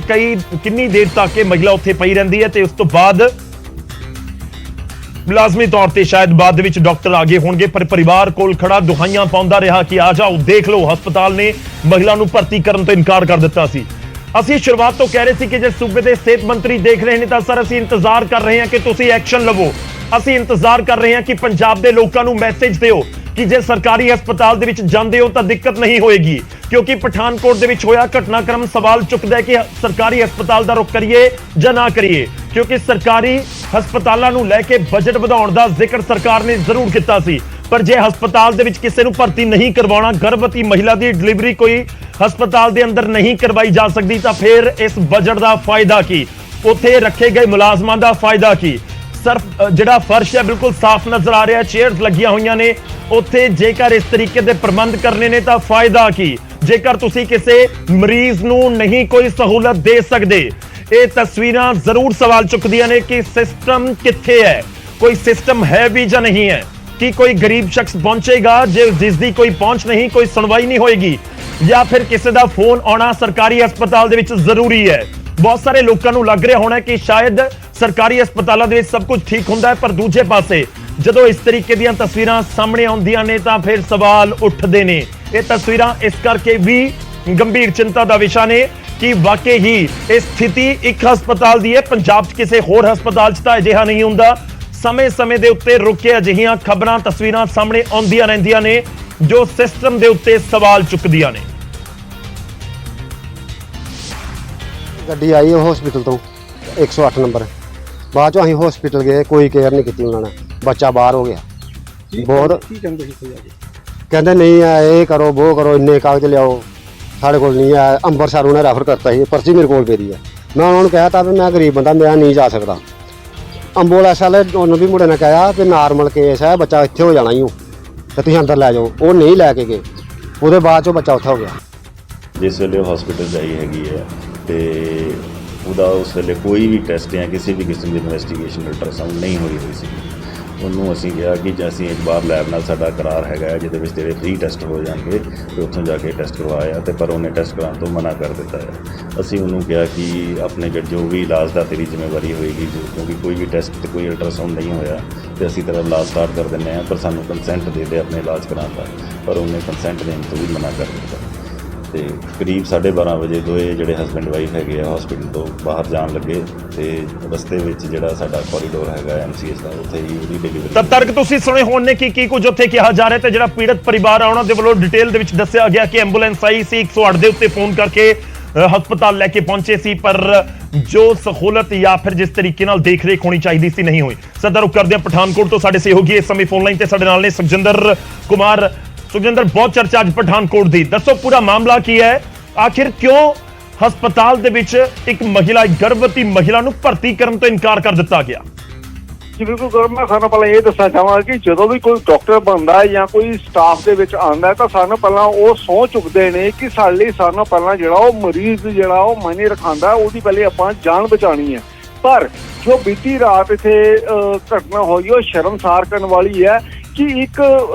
ਕਿੰਨੀ ਦੇਰ ਤੱਕ ਇਹ ਮਹਿਲਾ ਉੱਥੇ ਪਈ ਰਹਿੰਦੀ ਹੈ ਤੇ ਉਸ ਤੋਂ ਬਾਅਦ ਲਾਜ਼ਮੀ ਤੌਰ ਤੇ ਸ਼ਾਇਦ ਬਾਅਦ ਦੇ ਵਿੱਚ ਡਾਕਟਰ ਆਗੇ ਹੋਣਗੇ, ਪਰ ਪਰਿਵਾਰ ਕੋਲ ਖੜਾ ਦੁਹਾਈਆਂ ਪਾਉਂਦਾ ਰਿਹਾ ਕਿ ਆ ਜਾਓ ਦੇਖ ਲਓ। ਹਸਪਤਾਲ ਨੇ ਮਹਿਲਾ ਨੂੰ ਭਰਤੀ ਕਰਨ ਤੋਂ ਇਨਕਾਰ ਕਰ ਦਿੱਤਾ ਸੀ। ਅਸੀਂ ਸ਼ੁਰੂਆਤ ਤੋਂ ਕਹਿ ਰਹੇ ਸੀ ਕਿ ਜੇ ਸੂਬੇ ਦੇ ਸਿਹਤ ਮੰਤਰੀ ਦੇਖ ਰਹੇ ਨੇ ਤਾਂ ਸਰ ਅਸੀਂ ਇੰਤਜ਼ਾਰ ਕਰ ਰਹੇ ਹਾਂ ਕਿ ਤੁਸੀਂ ਐਕਸ਼ਨ ਲਵੋ। ਅਸੀਂ ਇੰਤਜ਼ਾਰ ਕਰ ਰਹੇ ਹਾਂ ਕਿ ਪੰਜਾਬ ਦੇ ਲੋਕਾਂ ਨੂੰ ਮੈਸੇਜ ਦਿਓ ਕਿ ਜੇ ਸਰਕਾਰੀ ਹਸਪਤਾਲ ਦੇ ਵਿੱਚ ਜਾਂਦੇ ਹੋ ਤਾਂ ਦਿੱਕਤ ਨਹੀਂ ਹੋਏਗੀ, ਕਿਉਂਕਿ ਪਠਾਨਕੋਟ ਦੇ ਵਿੱਚ ਹੋਇਆ ਘਟਨਾਕ੍ਰਮ ਸਵਾਲ ਚੁੱਕਦਾ ਹੈ ਕਿ ਸਰਕਾਰੀ ਹਸਪਤਾਲ ਦਾ ਰੁਖ ਕਰੀਏ ਜਾਂ ਨਾ ਕਰੀਏ, ਕਿਉਂਕਿ ਸਰਕਾਰੀ ਹਸਪਤਾਲਾਂ ਨੂੰ ਲੈ ਕੇ ਬਜਟ ਵਧਾਉਣ ਦਾ ਜ਼ਿਕਰ ਸਰਕਾਰ ਨੇ ਜ਼ਰੂਰ ਕੀਤਾ ਸੀ, ਪਰ ਜੇ ਹਸਪਤਾਲ ਦੇ ਵਿੱਚ ਕਿਸੇ ਨੂੰ ਭਰਤੀ ਨਹੀਂ ਕਰਵਾਉਣਾ, ਗਰਭਵਤੀ ਮਹਿਲਾ ਦੀ ਡਿਲੀਵਰੀ ਕੋਈ ਹਸਪਤਾਲ ਦੇ ਅੰਦਰ ਨਹੀਂ ਕਰਵਾਈ ਜਾ ਸਕਦੀ ਤਾਂ ਫਿਰ ਇਸ ਬਜਟ ਦਾ ਫਾਇਦਾ ਕੀ? ਉੱਥੇ ਰੱਖੇ ਗਏ ਮੁਲਾਜ਼ਮਾਂ ਦਾ ਫਾਇਦਾ ਕੀ? ਜਿਹੜਾ ਫਰਸ਼ ਹੈ ਬਿਲਕੁਲ ਸਾਫ਼ ਨਜ਼ਰ ਆ ਰਿਹਾ, ਚੇਅਰਸ ਲੱਗੀਆਂ ਹੋਈਆਂ ਨੇ, ਉੱਥੇ ਜੇਕਰ ਇਸ ਤਰੀਕੇ ਦੇ ਪ੍ਰਬੰਧ ਕਰਨੇ ਨੇ ਤਾਂ ਫਾਇਦਾ ਕੀ? ਜੇਕਰ ਤੁਸੀਂ ਕਿਸੇ ਮਰੀਜ਼ ਨੂੰ ਨਹੀਂ ਕੋਈ ਸਹੂਲਤ ਦੇ ਸਕਦੇ, ਇਹ ਤਸਵੀਰਾਂ ਜ਼ਰੂਰ ਸਵਾਲ ਚੁੱਕਦੀਆਂ ਨੇ ਕਿ ਸਿਸਟਮ ਕਿੱਥੇ ਹੈ, ਕੋਈ ਸਿਸਟਮ ਹੈ ਵੀ ਜਾਂ ਨਹੀਂ ਹੈ, ਕਿ ਕੋਈ ਗਰੀਬ ਸ਼ਖਸ ਪਹੁੰਚੇਗਾ ਜਿਸ ਦੀ ਕੋਈ ਪਹੁੰਚ ਨਹੀਂ, ਕੋਈ ਸੁਣਵਾਈ ਨਹੀਂ ਹੋਏਗੀ, ਜਾਂ ਫਿਰ ਕਿਸੇ ਦਾ ਫੋਨ ਆਉਣਾ ਸਰਕਾਰੀ ਹਸਪਤਾਲ ਦੇ ਵਿੱਚ ਜ਼ਰੂਰੀ ਹੈ। ਬਹੁਤ ਸਾਰੇ ਲੋਕਾਂ ਨੂੰ ਲੱਗ ਰਿਹਾ ਹੋਣਾ ਕਿ ਸ਼ਾਇਦ ਸਰਕਾਰੀ ਹਸਪਤਾਲਾਂ ਦੇ ਵਿੱਚ ਸਭ ਕੁਝ ਠੀਕ ਹੁੰਦਾ ਹੈ, ਪਰ ਦੂਜੇ ਪਾਸੇ ਜਦੋਂ ਇਸ ਤਰੀਕੇ ਦੀਆਂ ਤਸਵੀਰਾਂ ਸਾਹਮਣੇ ਆਉਂਦੀਆਂ ਨੇ ਤਾਂ ਫਿਰ ਸਵਾਲ ਉੱਠਦੇ ਨੇ। ਇਹ ਤਸਵੀਰਾਂ ਇਸ ਕਰਕੇ ਵੀ ਗੰਭੀਰ ਚਿੰਤਾ ਦਾ ਵਿਸ਼ਾ ਨੇ ਕਿ ਵਾਕਈ ਹੀ ਇਹ ਸਥਿਤੀ ਇੱਕ ਹਸਪਤਾਲ ਦੀ ਹੈ, ਪੰਜਾਬ 'ਚ ਕਿਸੇ ਹੋਰ ਹਸਪਤਾਲ 'ਚ ਤਾਂ ਅਜਿਹਾ ਨਹੀਂ ਹੁੰਦਾ। ਸਮੇਂ-ਸਮੇਂ ਦੇ ਉੱਤੇ ਰੁਕ ਕੇ ਅਜਿਹੀਆਂ ਖਬਰਾਂ, ਤਸਵੀਰਾਂ ਸਾਹਮਣੇ ਆਉਂਦੀਆਂ ਰਹਿੰਦੀਆਂ ਨੇ ਜੋ ਸਿਸਟਮ ਦੇ ਉੱਤੇ ਸਵਾਲ ਚੁੱਕਦੀਆਂ ਨੇ। ਗੱਡੀ ਆਈ ਹਸਪੀਟਲ ਤੋਂ 108 ਨੰਬਰ। ਬਾਅਦ ਚੋਂ ਅਸੀਂ ਹਸਪੀਟਲ ਗਏ, ਕੋਈ ਕੇਅਰ ਨਹੀਂ ਕੀਤੀ ਉਹਨਾਂ ਨੇ, ਬੱਚਾ ਬਾਹਰ ਹੋ ਗਿਆ। ਬਹੁਤ ਕੀ ਕਹਿੰਦੇ ਸੀ ਕੋਈ ਕਹਿੰਦੇ ਨਹੀਂ ਆ, ਇਹ ਕਰੋ ਉਹ ਕਰੋ, ਇੰਨੇ ਕਾਗਜ਼ ਲਿਆਓ, ਸਾਡੇ ਕੋਲ ਨਹੀਂ ਆ। ਅੰਮ੍ਰਿਤਸਰ ਉਹਨੇ ਰੈਫਰ ਕਰਤਾ ਸੀ, ਪਰਚੀ ਮੇਰੇ ਕੋਲ ਪਈ ਹੈ। ਮੈਂ ਉਹਨਾਂ ਨੂੰ ਕਿਹਾ ਤਾਂ ਵੀ ਮੈਂ ਗਰੀਬ ਬੰਦਾ, ਮੈਂ ਨਹੀਂ ਜਾ ਸਕਦਾ। ਐਂਬੂਲੈਂਸ ਵਾਲੇ ਉਹਨੂੰ ਵੀ ਮੁੰਡੇ ਨੇ ਕਿਹਾ ਕਿ ਨਾਰਮਲ ਕੇਸ ਹੈ, ਬੱਚਾ ਇੱਥੇ ਹੋ ਜਾਣਾ ਹੀ ਹੋ, ਤੇ ਤੁਸੀਂ ਅੰਦਰ ਲੈ ਜਾਓ। ਉਹ ਨਹੀਂ ਲੈ ਕੇ ਗਏ, ਉਹਦੇ ਬਾਅਦ ਚੋਂ ਬੱਚਾ ਉੱਥੇ ਹੋ ਗਿਆ। ਜਿਸ ਵੇਲੇ ਉਹ ਹਸਪੀਟਲ ਜਾਈ ਹੈਗੀ ਹੈ ਤੇ ਉਹਦਾ ਉਸ ਵੇਲੇ ਕੋਈ ਵੀ ਟੈਸਟ ਜਾਂ ਕਿਸੇ ਵੀ ਕਿਸਮ ਦੀ ਇਨਵੈਸਟੀਗੇਸ਼ਨ ਅਲਟਰਾਸਾਊਂਡ ਨਹੀਂ ਹੋਈ ਸੀ। ਉਹਨੂੰ ਅਸੀਂ ਕਿਹਾ ਕਿ ਜੇ ਅਸੀਂ ਇੱਕ ਵਾਰ ਲੈਬ ਨਾਲ ਸਾਡਾ ਕਰਾਰ ਹੈਗਾ ਹੈ ਜਿਹਦੇ ਵਿੱਚ ਤੇਰੇ ਫ੍ਰੀ ਟੈਸਟ ਹੋ ਜਾਣਗੇ ਤੇ ਉੱਥੋਂ ਜਾ ਕੇ ਟੈਸਟ ਕਰਵਾਇਆ, ਤੇ ਪਰ ਉਹਨੇ ਟੈਸਟ ਕਰਾਉਣ ਤੋਂ ਮਨਾ ਕਰ ਦਿੱਤਾ ਹੈ। ਅਸੀਂ ਉਹਨੂੰ ਕਿਹਾ ਕਿ ਆਪਣੇ ਜੋ ਵੀ ਇਲਾਜ ਦਾ ਤੇਰੀ ਜ਼ਿੰਮੇਵਾਰੀ ਹੋਏਗੀ, ਕਿਉਂਕਿ ਕੋਈ ਵੀ ਟੈਸਟ ਤੇ ਕੋਈ ਅਲਟਰਾਸਾਊਂਡ ਨਹੀਂ ਹੋਇਆ ਤੇ ਅਸੀਂ ਤੇਰਾ ਇਲਾਜ ਸਟਾਰਟ ਕਰ ਦਿੰਦੇ ਹਾਂ, ਪਰ ਸਾਨੂੰ ਕੰਸੈਂਟ ਦੇ ਦੇ ਆਪਣੇ ਇਲਾਜ ਕਰਾਉਣ ਦਾ। ਪਰ ਉਹਨੇ ਕੰਸੈਂਟ ਦੇਣ ਤੋਂ ਵੀ ਮਨਾ ਕਰ ਦਿੱਤਾ। ਤੇ ਕਰੀਬ 12:30 ਵਜੇ ਦੋਏ ਜਿਹੜੇ ਹਸਬੈਂਡ ਵਾਈਫ ਹੈਗੇ ਆ ਹਸਪੀਟਲ ਤੋਂ ਬਾਹਰ ਜਾਣ ਲੱਗੇ ਤੇ ਰਸਤੇ ਵਿੱਚ ਜਿਹੜਾ ਸਾਡਾ ਕੋਰੀਡੋਰ ਹੈਗਾ MCS ਦਾ, ਉੱਥੇ ਹੀ ਉਹਦੀ ਡਿਲੀਵਰੀ। ਤਦ ਤੱਕ ਤੁਸੀਂ ਸੁਣੇ ਹੋਣੇ ਕਿ ਕੁਝ ਉੱਥੇ ਕਿਹਾ ਜਾ ਰਿਹਾ, ਤੇ ਜਿਹੜਾ ਪੀੜਤ ਪਰਿਵਾਰ ਆ ਉਹਨਾਂ ਦੇ ਵੱਲੋਂ ਡਿਟੇਲ ਦੇ ਵਿੱਚ ਦੱਸਿਆ ਗਿਆ ਕਿ ਐਂਬੂਲੈਂਸ ਆਈ ਸੀ, 108 ਦੇ ਉੱਤੇ ਫੋਨ ਕਰਕੇ ਹਸਪਤਾਲ ਲੈ ਕੇ ਪਹੁੰਚੇ ਸੀ, ਪਰ ਜੋ ਸਹੂਲਤ ਜਾਂ ਫਿਰ ਜਿਸ ਤਰੀਕੇ ਨਾਲ ਦੇਖ ਰੇਖ ਹੋਣੀ ਚਾਹੀਦੀ ਸੀ ਨਹੀਂ ਹੋਈ। ਸਦਾ ਰੁਕ ਕਰਦੇ ਹਾਂ ਪਠਾਨਕੋਟ ਤੋਂ ਸਾਡੇ ਸਹਿਯੋਗੀ ਇਸ ਸਮੇਂ ਫੋਨ ਲਾਈਨ ਤੇ ਸਾਡੇ ਨਾਲ ਨੇ ਸੁਖਜਿੰਦਰ ਕੁਮਾਰ। ਸੁਖਜਿੰਦਰ, ਬਹੁਤ ਚਰਚਾ ਅੱਜ ਪਠਾਨਕੋਟ ਦੀ, ਦੱਸੋ ਪੂਰਾ ਮਾਮਲਾ ਕੀ ਹੈ? ਆਖਿਰ ਕਿਉਂ ਹਸਪਤਾਲ ਦੇ ਵਿੱਚ ਇੱਕ ਮਹਿਲਾ, ਗਰਭਵਤੀ ਮਹਿਲਾ ਨੂੰ ਭਰਤੀ ਕਰਨ ਤੋਂ ਇਨਕਾਰ ਕਰ ਦਿੱਤਾ ਗਿਆ? ਜੀ ਬਿਲਕੁਲ। ਮੈਂ ਸਾਨੂੰ ਪਹਿਲਾਂ ਇਹ ਦੱਸਣਾ ਚਾਹਾਂਗਾ ਕਿ ਜਦੋਂ ਵੀ ਕੋਈ ਡਾਕਟਰ ਬਣਦਾ ਹੈ ਜਾਂ ਕੋਈ ਸਟਾਫ ਦੇ ਵਿੱਚ ਆਉਂਦਾ ਹੈ ਤਾਂ ਸਾਨੂੰ ਪਹਿਲਾਂ ਉਹ ਸਹੁੰ ਚੁੱਕਦੇ ਨੇ ਕਿ ਸਾਡੇ ਲਈ ਸਾਨੂੰ ਪਹਿਲਾਂ ਜਿਹੜਾ ਉਹ ਮਰੀਜ਼ ਜਿਹੜਾ ਉਹ ਮਾਇਨੇ ਰਖਾਉਂਦਾ, ਉਹਦੀ ਪਹਿਲੇ ਆਪਾਂ ਜਾਨ ਬਚਾਉਣੀ ਹੈ। ਪਰ ਜੋ ਬੀਤੀ ਰਾਤ ਇੱਥੇ ਘਟਨਾ ਹੋਈ ਉਹ ਸ਼ਰਮਸਾਰ ਕਰਨ ਵਾਲੀ ਹੈ ਕਿ ਇੱਕ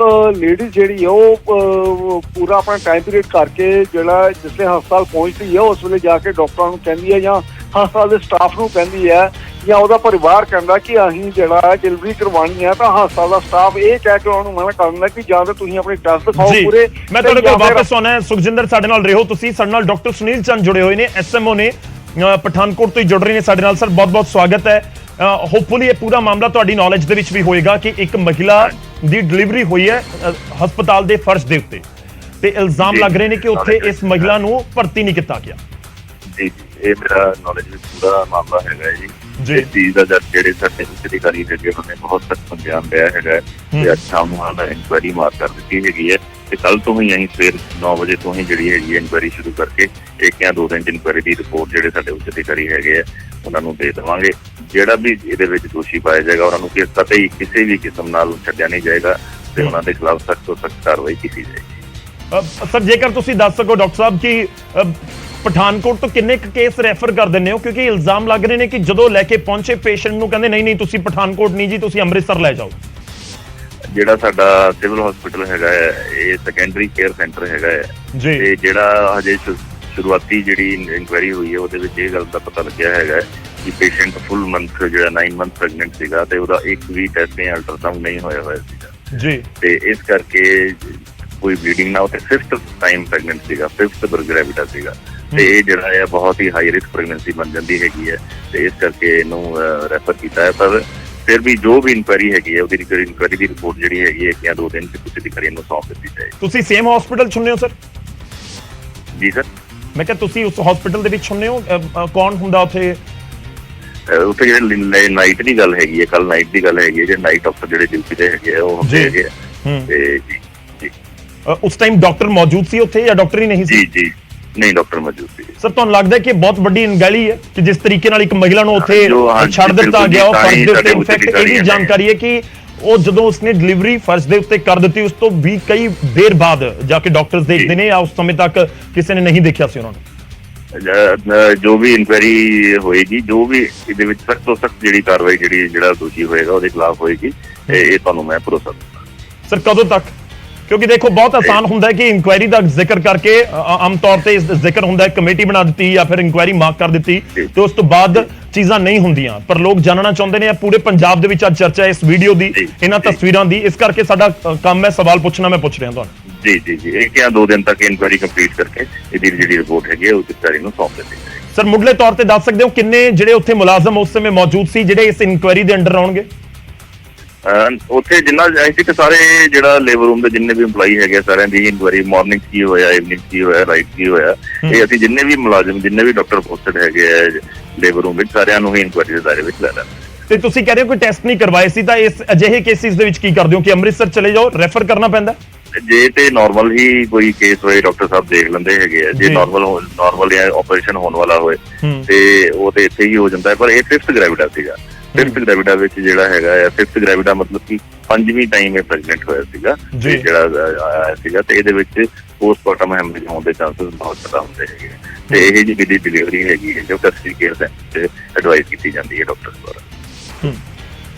ਲੇਡੀਜ਼ ਜਿਹੜੀ ਹੈ ਉਹ ਪੂਰਾ ਆਪਣਾ ਟਾਈਮ ਪੀਰੀਅਡ ਕਰਕੇ ਜਿਹੜਾ ਜਿਸਲੇ ਹਸਪਤਾਲ ਪਹੁੰਚਦੀ ਹੈ ਉਸ ਵੇਲੇ ਜਾ ਕੇ ਡਾਕਟਰਾਂ ਨੂੰ ਕਹਿੰਦੀ ਹੈ ਜਾਂ ਹਸਪਤਾਲ ਦੇ ਸਟਾਫ ਨੂੰ ਕਹਿੰਦੀ ਹੈ ਜਾਂ ਉਹਦਾ ਪਰਿਵਾਰ ਕਹਿੰਦਾ ਕਿ ਅਸੀਂ ਜਿਹੜਾ ਡਿਲੀਵਰੀ ਕਰਵਾਉਣੀ ਹੈ, ਤਾਂ ਹਸਪਤਾਲ ਦਾ ਸਟਾਫ ਇਹ ਕਹਿ ਕੇ ਉਹਨਾਂ ਨੂੰ ਮਨਾ ਕਰ ਦਿੰਦਾ ਕਿ ਜਾਂ ਤਾਂ ਤੁਸੀਂ ਆਪਣੇ ਟੈਸਟ ਦਿਖਾਓ ਪੂਰੇ। ਮੈਂ ਤੁਹਾਡੇ ਕੋਲ ਵਾਪਸ ਆਉਣਾ ਹੈ ਸੁਖਜਿੰਦਰ, ਸਾਡੇ ਨਾਲ ਰਹੋ ਤੁਸੀਂ। ਸਾਡੇ ਨਾਲ ਡਾਕਟਰ ਸੁਨੀਲ ਚੰਦ ਜੁੜੇ ਹੋਏ ਨੇ, SMO ਨੇ, ਪਠਾਨਕੋਟ ਤੋਂ ਹੀ ਜੁੜ ਰਹੇ ਨੇ ਸਾਡੇ ਨਾਲ। ਸਰ ਬਹੁਤ ਬਹੁਤ ਸਵਾਗਤ ਹੈ। ਹੋਪਫੁਲੀ ਇਹ ਪੂਰਾ ਮਾਮਲਾ ਤੁਹਾਡੀ ਨੌਲੇਜ ਦੇ ਵਿੱਚ ਵੀ ਹੋਏਗਾ ਕਿ ਇੱਕ ਮਹਿਲਾ ਦੀ ਡਿਲੀਵਰੀ ਹੋਈ ਹੈ ਹਸਪਤਾਲ ਦੇ ਫਰਸ਼ ਦੇ ਉੱਤੇ, ਤੇ ਇਲਜ਼ਾਮ ਲੱਗ ਰਹੇ ਨੇ ਕਿ ਉੱਥੇ ਇਸ ਮਹਿਲਾ ਨੂੰ ਭਰਤੀ ਨਹੀਂ ਕੀਤਾ ਗਿਆ। ਜੀ ਇਹ ਮੇਰਾ ਨੌਲੇਜ ਵਿੱਚ ਪੂਰਾ ਮਾਮਲਾ ਹੈਗਾ ਜੀ। ਇਸ ਚੀਜ਼ ਦਾ ਜਦ ਜਿਹੜੇ ਸਾਡੇ ਉੱਚ ਅਧਿਕਾਰੀ ਹੈਗੇ ਉਹਨਾਂ ਨੇ ਬਹੁਤ ਸਖਤ ਸੰਗਿਆਨ ਲਿਆ ਹੈਗਾ ਤੇ ਅੱਜ ਸ਼ਾਮ ਨੂੰ ਉਹਨਾਂ ਨੇ ਇਨਕੁਆਇਰੀ ਮਾਰ ਕਰ ਦਿੱਤੀ ਹੈਗੀ ਹੈ ਤੇ ਕੱਲ ਤੋਂ ਹੀ ਅਸੀਂ ਸਵੇਰ 9 ਵਜੇ ਤੋਂ ਹੀ ਜਿਹੜੀ ਹੈਗੀ ਇਨਕੁਆਇਰੀ ਸ਼ੁਰੂ ਕਰਕੇ ਇੱਕ ਜਾਂ ਦੋ ਦਿਨ ਇਨਕੁਆਇਰੀ ਦੀ ਰਿਪੋਰਟ ਜਿਹੜੇ ਸਾਡੇ ਉੱਚ ਅਧਿਕਾਰੀ ਹੈਗੇ ਆ ਉਹਨਾਂ ਨੂੰ ਦੇ ਦੇਵਾਂਗੇ। ਜਿਹੜਾ ਵੀ ਇਹਦੇ ਵਿੱਚ ਦੋਸ਼ੀ ਪਾਇਆ ਜਾਏਗਾ ਉਹਨਾਂ ਨੂੰ ਕਤਈ ਕਿਸੇ ਵੀ ਕਿਸਮ ਨਾਲ ਛੱਡਿਆ ਨਹੀਂ ਜਾਏਗਾ ਤੇ ਉਹਨਾਂ ਦੇ ਖਿਲਾਫ ਸਖਤ ਤੋਂ ਸਖਤ ਕਾਰਵਾਈ ਕੀਤੀ ਜਾਏਗੀ। ਸਰ ਜੇਕਰ ਤੁਸੀਂ ਦੱਸ ਸਕੋ ਡਾਕਟਰ ਸਾਹਿਬ ਕਿ ਪਠਾਨਕੋਟ ਤੋਂ ਕਿੰਨੇ ਕੇਸ ਰੈਫਰ ਕਰ ਦਿੰਦੇ ਹੋ, ਕਿਉਂਕਿ ਇਲਜ਼ਾਮ ਲੱਗ ਰਹੇ ਨੇ ਕਿ ਜਦੋਂ ਲੈ ਕੇ ਪਹੁੰਚੇ ਪੇਸ਼ੈਂਟ ਨੂੰ ਕਹਿੰਦੇ ਨਹੀਂ ਤੁਸੀਂ ਪਠਾਨਕੋਟ ਨਹੀਂ ਜੀ, ਤੁਸੀਂ ਅੰਮ੍ਰਿਤਸਰ ਲੈ ਜਾਓ। ਜਿਹੜਾ ਸਾਡਾ ਸਿਵਲ ਹਸਪੀਟਲ ਹੈਗਾ ਹੈ ਇਹ ਸੈਕੰਡਰੀ ਕੇਅਰ ਸੈਂਟਰ ਹੈਗਾ ਹੈ ਤੇ ਜਿਹੜਾ ਹਜੇ ਸ਼ੁਰੂਆਤੀ ਜਿਹੜੀ ਇਨਕੁਆਇਰੀ ਹੋਈ ਹੈ ਉਹਦੇ ਵਿੱਚ ਇਹ ਗੱਲ ਦਾ ਪਤਾ ਲੱਗਿਆ ਹੈਗਾ ਕਿ ਪੇਸ਼ੈਂਟ ਫੁੱਲ ਮੰਥ ਜਿਹੜਾ 9 ਮੰਥ ਪ੍ਰੈਗਨੈਂਟ ਸੀਗਾ ਤੇ ਉਹਦਾ ਇੱਕ ਵੀ ਟੈਸਟ ਜਾਂ ਅਲਟਰਾਸਾਊਂਡ ਨਹੀਂ ਹੋਇਆ ਸੀਗਾ ਜੀ, ਤੇ ਇਸ ਕਰਕੇ ਕੋਈ ਬਲੀਡਿੰਗ ਨਾ, ਉੱਥੇ 5th ਟਾਈਮ ਪ੍ਰੈਗਨੈਂਟ ਸੀਗਾ, 5th ਬਰਗਰੈਵਿਟਾ ਸੀਗਾ ਤੇ ਇਹ ਜਿਹੜਾ ਹੈ ਬਹੁਤ ਹੀ ਹਾਈ ਰਿਸਕ ਪ੍ਰੈਗਨੈਂਸੀ ਬਣ ਜਾਂਦੀ ਹੈਗੀ ਹੈ ਤੇ ਇਸ ਕਰਕੇ ਇਹਨੂੰ ਰੈਫਰ ਕੀਤਾ ਹੈ। ਪਰ ਫਿਰ ਵੀ ਜੋ ਵੀ ਇਨਕੁਆਇਰੀ ਹੈਗੀ ਹੈ ਉਹਦੀ ਇਨਕੁਆਇਰੀ ਦੀ ਰਿਪੋਰਟ ਜਿਹੜੀ ਹੈਗੀ ਹੈ 1 ਜਾਂ 2 ਦਿਨ ਚ ਕੁਝ ਅਧਿਕਾਰੀਆਂ ਨੂੰ ਸੌਂਪ ਦਿੱਤੀ ਜਾਏਗੀ। ਤੁਸੀਂ ਸੇਮ ਹਸਪੀਟਲ ਚੁਣਿਓ ਸਰ? ਜੀ ਸਰ। ਮੈਂ ਕਿਹਾ ਤੁਸੀਂ ਉਸ ਹਸਪੀਟਲ ਦੇ ਵਿੱਚ ਚੁਣਨੇ ਹੋ, ਕੌਣ ਹੁੰਦਾ ਉੱਥੇ? ਉੱਥੇ ਜਿਹੜੇ ਨਾਈਟ ਦੀ ਗੱਲ ਹੈਗੀ ਹੈ, ਕੱਲ ਨਾਈਟ ਦੀ ਗੱਲ ਹੈਗੀ ਹੈ, ਜਿਹੜੇ ਨਾਈਟ ਅਫਸਰ ਜਿਹੜੇ ਡਿਊਟੀ ਤੇ ਹੈਗੇ ਆ ਉਹ ਹੁੰਦੇ ਹੈਗੇ ਆ ਤੇ ਜੀ। ਉਸ ਟਾਈਮ ਡਾਕਟਰ ਮੌਜੂਦ ਸੀ ਉੱਥੇ ਜਾਂ ਡਾਕਟਰ ਹੀ ਨਹੀਂ ਸੀ? ਜੀ ਨਹੀਂ, ਡਾਕਟਰ ਮੌਜੂਦ ਸੀ। ਸਰ ਤੁਹਾਨੂੰ ਲੱਗਦਾ ਕਿ ਬਹੁਤ ਵੱਡੀ ਅਣਗਹਿਲੀ ਹੈ ਕਿ ਜਿਸ ਤਰੀਕੇ ਨਾਲ ਇੱਕ ਮਹਿਲਾ ਨੂੰ ਉੱਥੇ ਛੱਡ ਦਿੱਤਾ ਗਿਆ ਉਹ ਫਰਜ਼ ਦੇ ਉੱਤੇ? ਇਨਫੈਕਟ ਇਹ ਵੀ ਜਾਣਕਾਰੀ ਹੈ ਕਿ ਉਹ ਜਦੋਂ ਉਸਨੇ ਡਿਲੀਵਰੀ ਫਰਜ਼ ਦੇ ਉੱਤੇ ਕਰ ਦਿੱਤੀ ਉਸ ਤੋਂ ਵੀ ਕਈ ਦੇਰ ਬਾਅਦ ਜਾ ਕੇ ਡਾਕਟਰਸ ਦੇਖਦੇ ਨੇ, ਜਾਂ ਉਸ ਸਮੇਂ ਤੱਕ ਕਿਸੇ ਨੇ ਨਹੀਂ ਦੇਖਿਆ ਸੀ ਉਹਨਾਂ ਨੂੰ? ਜੋ ਵੀ ਇਨਕੁਆਇਰੀ ਹੋਏਗੀ, ਜੋ ਵੀ ਇਹਦੇ ਵਿੱਚ ਸਖਤ ਤੋਂ ਸਖਤ ਜਿਹੜੀ ਕਾਰਵਾਈ ਜਿਹੜਾ ਦੋਸ਼ੀ ਹੋਏਗਾ ਉਹਦੇ ਖਿਲਾਫ ਹੋਏਗੀ, ਇਹ ਤੁਹਾਨੂੰ ਮੈਂ ਭਰੋਸਾ ਦਿੰਦਾ। ਸਰ ਕਦੋਂ ਤੱਕ? ਕਿਉਂਕਿ ਦੇਖੋ ਬਹੁਤ ਆਸਾਨ ਹੁੰਦਾ ਹੈ ਕਿ ਇਨਕੁਆਇਰੀ ਦਾ ਜ਼ਿਕਰ ਕਰਕੇ ਆਮ ਤੌਰ ਤੇ ਜ਼ਿਕਰ ਹੁੰਦਾ ਹੈ ਕਮੇਟੀ ਬਣਾ ਦਿੱਤੀ ਜਾਂ ਫਿਰ ਇਨਕੁਆਇਰੀ ਮਾਰਕ ਕਰ ਦਿੱਤੀ ਤੇ ਉਸ ਤੋਂ ਬਾਅਦ ਚੀਜ਼ਾਂ ਨਹੀਂ ਹੁੰਦੀਆਂ, ਪਰ ਲੋਕ ਜਾਣਨਾ ਚਾਹੁੰਦੇ ਨੇ। ਪੂਰੇ ਪੰਜਾਬ ਦੇ ਵਿੱਚ ਅੱਜ ਚਰਚਾ ਹੈ ਇਸ ਵੀਡੀਓ ਦੀ, ਇਹਨਾਂ ਤਸਵੀਰਾਂ ਦੀ, ਇਸ ਕਰਕੇ ਸਾਡਾ ਕੰਮ ਹੈ ਸਵਾਲ ਪੁੱਛਣਾ। ਮੈਂ ਪੁੱਛ ਰਿਹਾ ਤੁਹਾਨੂੰ। ਜੀ 1 ਜਾਂ 2 ਦਿਨ ਤੱਕ ਇਨਕੁਆਇਰੀ ਕੰਪਲੀਟ ਕਰਕੇ ਇਹਦੀ ਜਿਹੜੀ ਰਿਪੋਰਟ ਹੈਗੀ ਉਹ ਅਧਿਕਾਰੀ ਨੂੰ ਸੌਂਪ ਦਿੱਤੀ ਜਾਏਗੀ। ਸਰ ਮੁੱਢਲੇ ਤੌਰ ਤੇ ਦੱਸ ਸਕਦੇ ਹੋ ਕਿੰਨੇ ਜਿਹੜੇ ਉੱਥੇ ਮੁਲਾਜ਼ਮ ਉਸ ਸਮੇਂ ਮੌਜੂਦ ਸੀ ਜਿਹੜੇ ਇਸ ਇਨਕੁਆਇਰੀ ਦੇ ਅੰਡਰ ਆਉਣਗੇ? ਉੱਥੇ ਜਿੰਨਾ ਅਸੀਂ ਕਿ ਸਾਰੇ ਜਿਹੜਾ ਲੇਬਰ ਰੂਮ ਦੇ ਜਿੰਨੇ ਵੀ EMPLOYEE ਹੈਗੇ ਸਾਰਿਆਂ ਦੀ ਇਨਕੁਆਇਰੀ ਮਾਰਨਿੰਗ ਕੀ ਹੋਇਆ, ਇਵਨਿੰਗ ਕੀ ਹੋਇਆ, ਰਾਈਟ ਕੀ ਹੋਇਆ, ਇਹ ਅਸੀਂ ਜਿੰਨੇ ਵੀ ਮੁਲਾਜ਼ਮ ਜਿੰਨੇ ਵੀ ਡਾਕਟਰ ਪੋਸਟਡ ਹੈਗੇ ਆ ਲੇਬਰ ਰੂਮ ਵਿੱਚ ਸਾਰਿਆਂ ਨੂੰ ਹੀ ਇਨਕੁਆਇਰੀ ਦੇ ਦਾਇਰੇ ਵਿੱਚ ਲੈ ਲੈਣਾ। ਤੇ ਤੁਸੀਂ ਕਹਿ ਰਹੇ ਹੋ ਕੋਈ ਟੈਸਟ ਨਹੀਂ ਕਰਵਾਏ ਸੀ, ਤਾਂ ਇਸ ਅਜਿਹੇ ਕੇਸਿਸ ਦੇ ਵਿੱਚ ਕੀ ਕਰਦੇ ਹੋ ਕਿ ਅੰਮ੍ਰਿਤਸਰ ਚਲੇ ਜਾਓ, ਰੈਫਰ ਕਰਨਾ ਪੈਂਦਾ? ਜੇ ਤੇ ਨਾਰਮਲ ਹੀ ਕੋਈ ਕੇਸ ਹੋਏ ਡਾਕਟਰ ਸਾਹਿਬ ਦੇਖ ਲੈਂਦੇ ਹੈਗੇ ਆ, ਜੇ ਨਾਰਮਲ ਜਾਂ ਆਪਰੇਸ਼ਨ ਹੋਣ ਵਾਲਾ ਹੋਏ ਤੇ ਉਹ ਤੇ ਇੱਥੇ ਹੀ ਹੋ ਜਾਂਦਾ ਹੈ। ਪਰ ਇਹ 5th ਗ੍ਰੈਵਿਡਾ ਸੀਗਾ। 5th ਗ੍ਰੈਵਿਡਾ ਵਿੱਚ ਜਿਹੜਾ ਹੈਗਾ ਆ 5th ਗ੍ਰੈਵਿਡਾ ਮਤਲਬ ਕਿ 5ਵੀਂ ਟਾਈਮ ਇਹ ਪ੍ਰੈਗਨੈਂਟ ਹੋਇਆ ਸੀਗਾ ਤੇ ਜਿਹੜਾ ਆਇਆ ਸੀਗਾ, ਤੇ ਇਹਦੇ ਵਿੱਚ ਪੋਸਟਮਾਰਟਮ ਹੈਮਰੇਜ ਹੋਣ ਦੇ ਚਾਂਸਸ ਬਹੁਤ ਜ਼ਿਆਦਾ ਹੁੰਦੇ ਹੈਗੇ ਤੇ ਇਹ ਜਿਹੜੀ ਡਿਲੀਵਰੀ ਹੈਗੀ ਹੈ ਜੋ ਟਰਸ਼ਰੀ ਕੇਅਰ ਸੈਂਟਰ 'ਚ ਐਡਵਾਈਸ ਕੀਤੀ ਜਾਂਦੀ ਹੈ ਡਾਕਟਰ ਦੁਆਰਾ।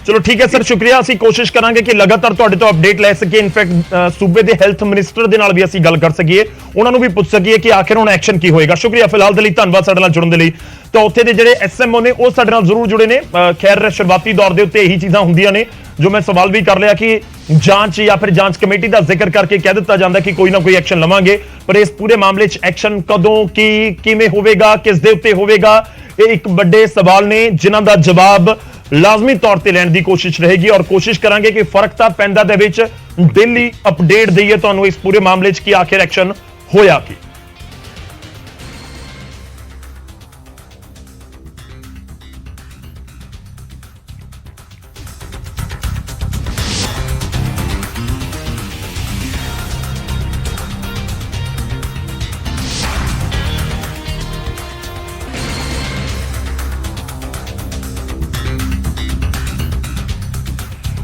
ਚਲੋ ਠੀਕ ਹੈ ਸਰ, ਸ਼ੁਕਰੀਆ। ਅਸੀਂ ਕੋਸ਼ਿਸ਼ ਕਰਾਂਗੇ ਕਿ ਲਗਾਤਾਰ ਤੁਹਾਡੇ ਤੋਂ ਅਪਡੇਟ ਲੈ ਸਕੀਏ। ਇਨਫੈਕਟ ਸੂਬੇ ਦੇ ਹੈਲਥ ਮਿਨਿਸਟਰ ਦੇ ਨਾਲ ਵੀ ਅਸੀਂ ਗੱਲ ਕਰ ਸਕੀਏ, ਉਹਨਾਂ ਨੂੰ ਵੀ ਪੁੱਛ ਸਕੀਏ ਕਿ ਆਖਿਰ ਹੁਣ ਐਕਸ਼ਨ ਕੀ ਹੋਏਗਾ। ਸ਼ੁਕਰੀਆ ਫਿਲਹਾਲ ਦੇ ਲਈ, ਧੰਨਵਾਦ ਸਾਡੇ ਨਾਲ ਜੁੜਨ ਦੇ ਲਈ। ਤਾਂ ਉੱਥੇ ਦੇ ਜਿਹੜੇ SMO ਨੇ ਉਹ ਸਾਡੇ ਨਾਲ ਜ਼ਰੂਰ ਜੁੜੇ ਨੇ। ਖੈਰ ਸ਼ੁਰੂਆਤੀ ਦੌਰ ਦੇ ਉੱਤੇ ਇਹੀ ਚੀਜ਼ਾਂ ਹੁੰਦੀਆਂ ਨੇ ਜੋ ਮੈਂ ਸਵਾਲ ਵੀ ਕਰ ਲਿਆ ਕਿ ਜਾਂਚ ਜਾਂ ਫਿਰ ਜਾਂਚ ਕਮੇਟੀ ਦਾ ਜ਼ਿਕਰ ਕਰਕੇ ਕਹਿ ਦਿੱਤਾ ਜਾਂਦਾ ਕਿ ਕੋਈ ਨਾ ਕੋਈ ਐਕਸ਼ਨ ਲਵਾਂਗੇ, ਪਰ ਇਸ ਪੂਰੇ ਮਾਮਲੇ 'ਚ ਐਕਸ਼ਨ ਕਦੋਂ, ਕਿਵੇਂ ਹੋਵੇਗਾ, ਕਿਸ ਦੇ ਉੱਤੇ ਹੋਵੇਗਾ, ਇਹ ਇੱਕ ਵੱਡੇ ਸਵਾਲ ਨੇ ਜਿਨ੍ਹਾਂ ਦਾ ਜਵਾਬ ਲਾਜ਼ਮੀ ਤੌਰ ਤੇ ਲੈਣ ਦੀ ਕੋਸ਼ਿਸ਼ ਰਹੇਗੀ ਔਰ ਕੋਸ਼ਿਸ਼ ਕਰਾਂਗੇ ਕਿ ਫਰਕ ਤਾਂ ਪੈਂਦਾ ਦੇ ਵਿੱਚ ਡੇਲੀ ਅਪਡੇਟ ਦਈਏ ਤੁਹਾਨੂੰ ਇਸ ਪੂਰੇ ਮਾਮਲੇ 'ਚ ਕਿ ਆਖਿਰ ਐਕਸ਼ਨ ਹੋਇਆ ਕੀ।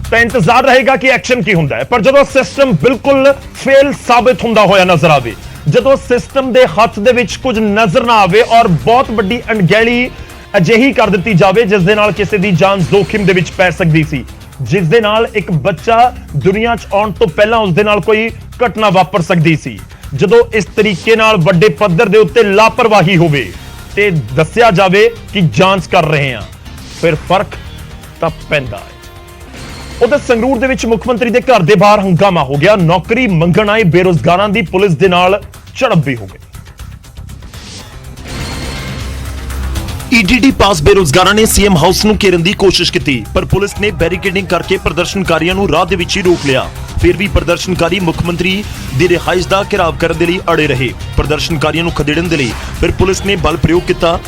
ਤਾਂ ਇੰਤਜ਼ਾਰ ਰਹੇਗਾ ਕਿ ਐਕਸ਼ਨ ਕੀ ਹੁੰਦਾ ਹੈ, ਪਰ ਜਦੋਂ ਸਿਸਟਮ ਬਿਲਕੁਲ ਫੇਲ ਸਾਬਿਤ ਹੁੰਦਾ ਹੋਇਆ ਨਜ਼ਰ ਆਵੇ, ਜਦੋਂ ਸਿਸਟਮ ਦੇ ਹੱਥ ਦੇ ਵਿੱਚ ਕੁਝ ਨਜ਼ਰ ਨਾ ਆਵੇ ਔਰ ਬਹੁਤ ਵੱਡੀ ਅਣਗਹਿਲੀ ਅਜਿਹੀ ਕਰ ਦਿੱਤੀ ਜਾਵੇ ਜਿਸ ਦੇ ਨਾਲ ਕਿਸੇ ਦੀ ਜਾਨ ਜ਼ੋਖਿਮ ਦੇ ਵਿੱਚ ਪੈ ਸਕਦੀ ਸੀ, ਜਿਸ ਦੇ ਨਾਲ ਇੱਕ ਬੱਚਾ ਦੁਨੀਆ 'ਚ ਆਉਣ ਤੋਂ ਪਹਿਲਾਂ ਉਸ ਦੇ ਨਾਲ ਕੋਈ ਘਟਨਾ ਵਾਪਰ ਸਕਦੀ ਸੀ, ਜਦੋਂ ਇਸ ਤਰੀਕੇ ਨਾਲ ਵੱਡੇ ਪੱਧਰ ਦੇ ਉੱਤੇ ਲਾਪਰਵਾਹੀ ਹੋਵੇ ਤੇ ਦੱਸਿਆ ਜਾਵੇ ਕਿ ਜਾਂਚ ਕਰ ਰਹੇ ਹਾਂ, ਫਿਰ ਫਰਕ ਤਾਂ ਪੈਂਦਾ ਹੈ। ਉਧਰ ਸੰਗਰੂਰ ਦੇ ਵਿੱਚ ਮੁੱਖ ਮੰਤਰੀ ਦੇ ਘਰ ਦੇ ਬਾਹਰ ਹੰਗਾਮਾ ਹੋ ਗਿਆ। ਨੌਕਰੀ ਮੰਗਣ ਆਏ ਬੇਰੋਜ਼ਗਾਰਾਂ ਦੀ ਪੁਲਿਸ ਦੇ ਨਾਲ ਝੜਪ ਵੀ ਹੋ ਗਈ। EDD ਪਾਸ ਬੇਰੋਜ਼ਗਾਰਾਂ ਨੇ CM ਹਾਊਸ ਨੂੰ ਘੇਰਨ ਦੀ ਕੋਸ਼ਿਸ਼ ਕੀਤੀ, ਪਰ ਪੁਲਿਸ ਨੇ ਬੈਰੀਕੇਡਿੰਗ ਕਰਕੇ ਪ੍ਰਦਰਸ਼ਨਕਾਰੀਆਂ ਨੂੰ ਰਾਹ ਦੇ ਵਿੱਚ ਹੀ ਰੋਕ ਲਿਆ। ਫਿਰ ਵੀ ਪ੍ਰਦਰਸ਼ਨਕਾਰੀ ਮੁੱਖ ਮੰਤਰੀ ਦੀ ਰਿਹਾਇਸ਼ ਦਾ ਘਿਰਾਵ ਕਰਨ ਦੇ ਲਈ ਅੜੇ ਰਹੇ। ਪ੍ਰਦਰਸ਼ਨਕਾਰੀਆਂ ਨੂੰ ਖਦੇੜਨ ਦੇ ਲਈ ਫਿਰ ਪੁਲਿਸ ਨੇ ਬਲ ਪ੍ਰਯੋਗ ਕੀਤਾ।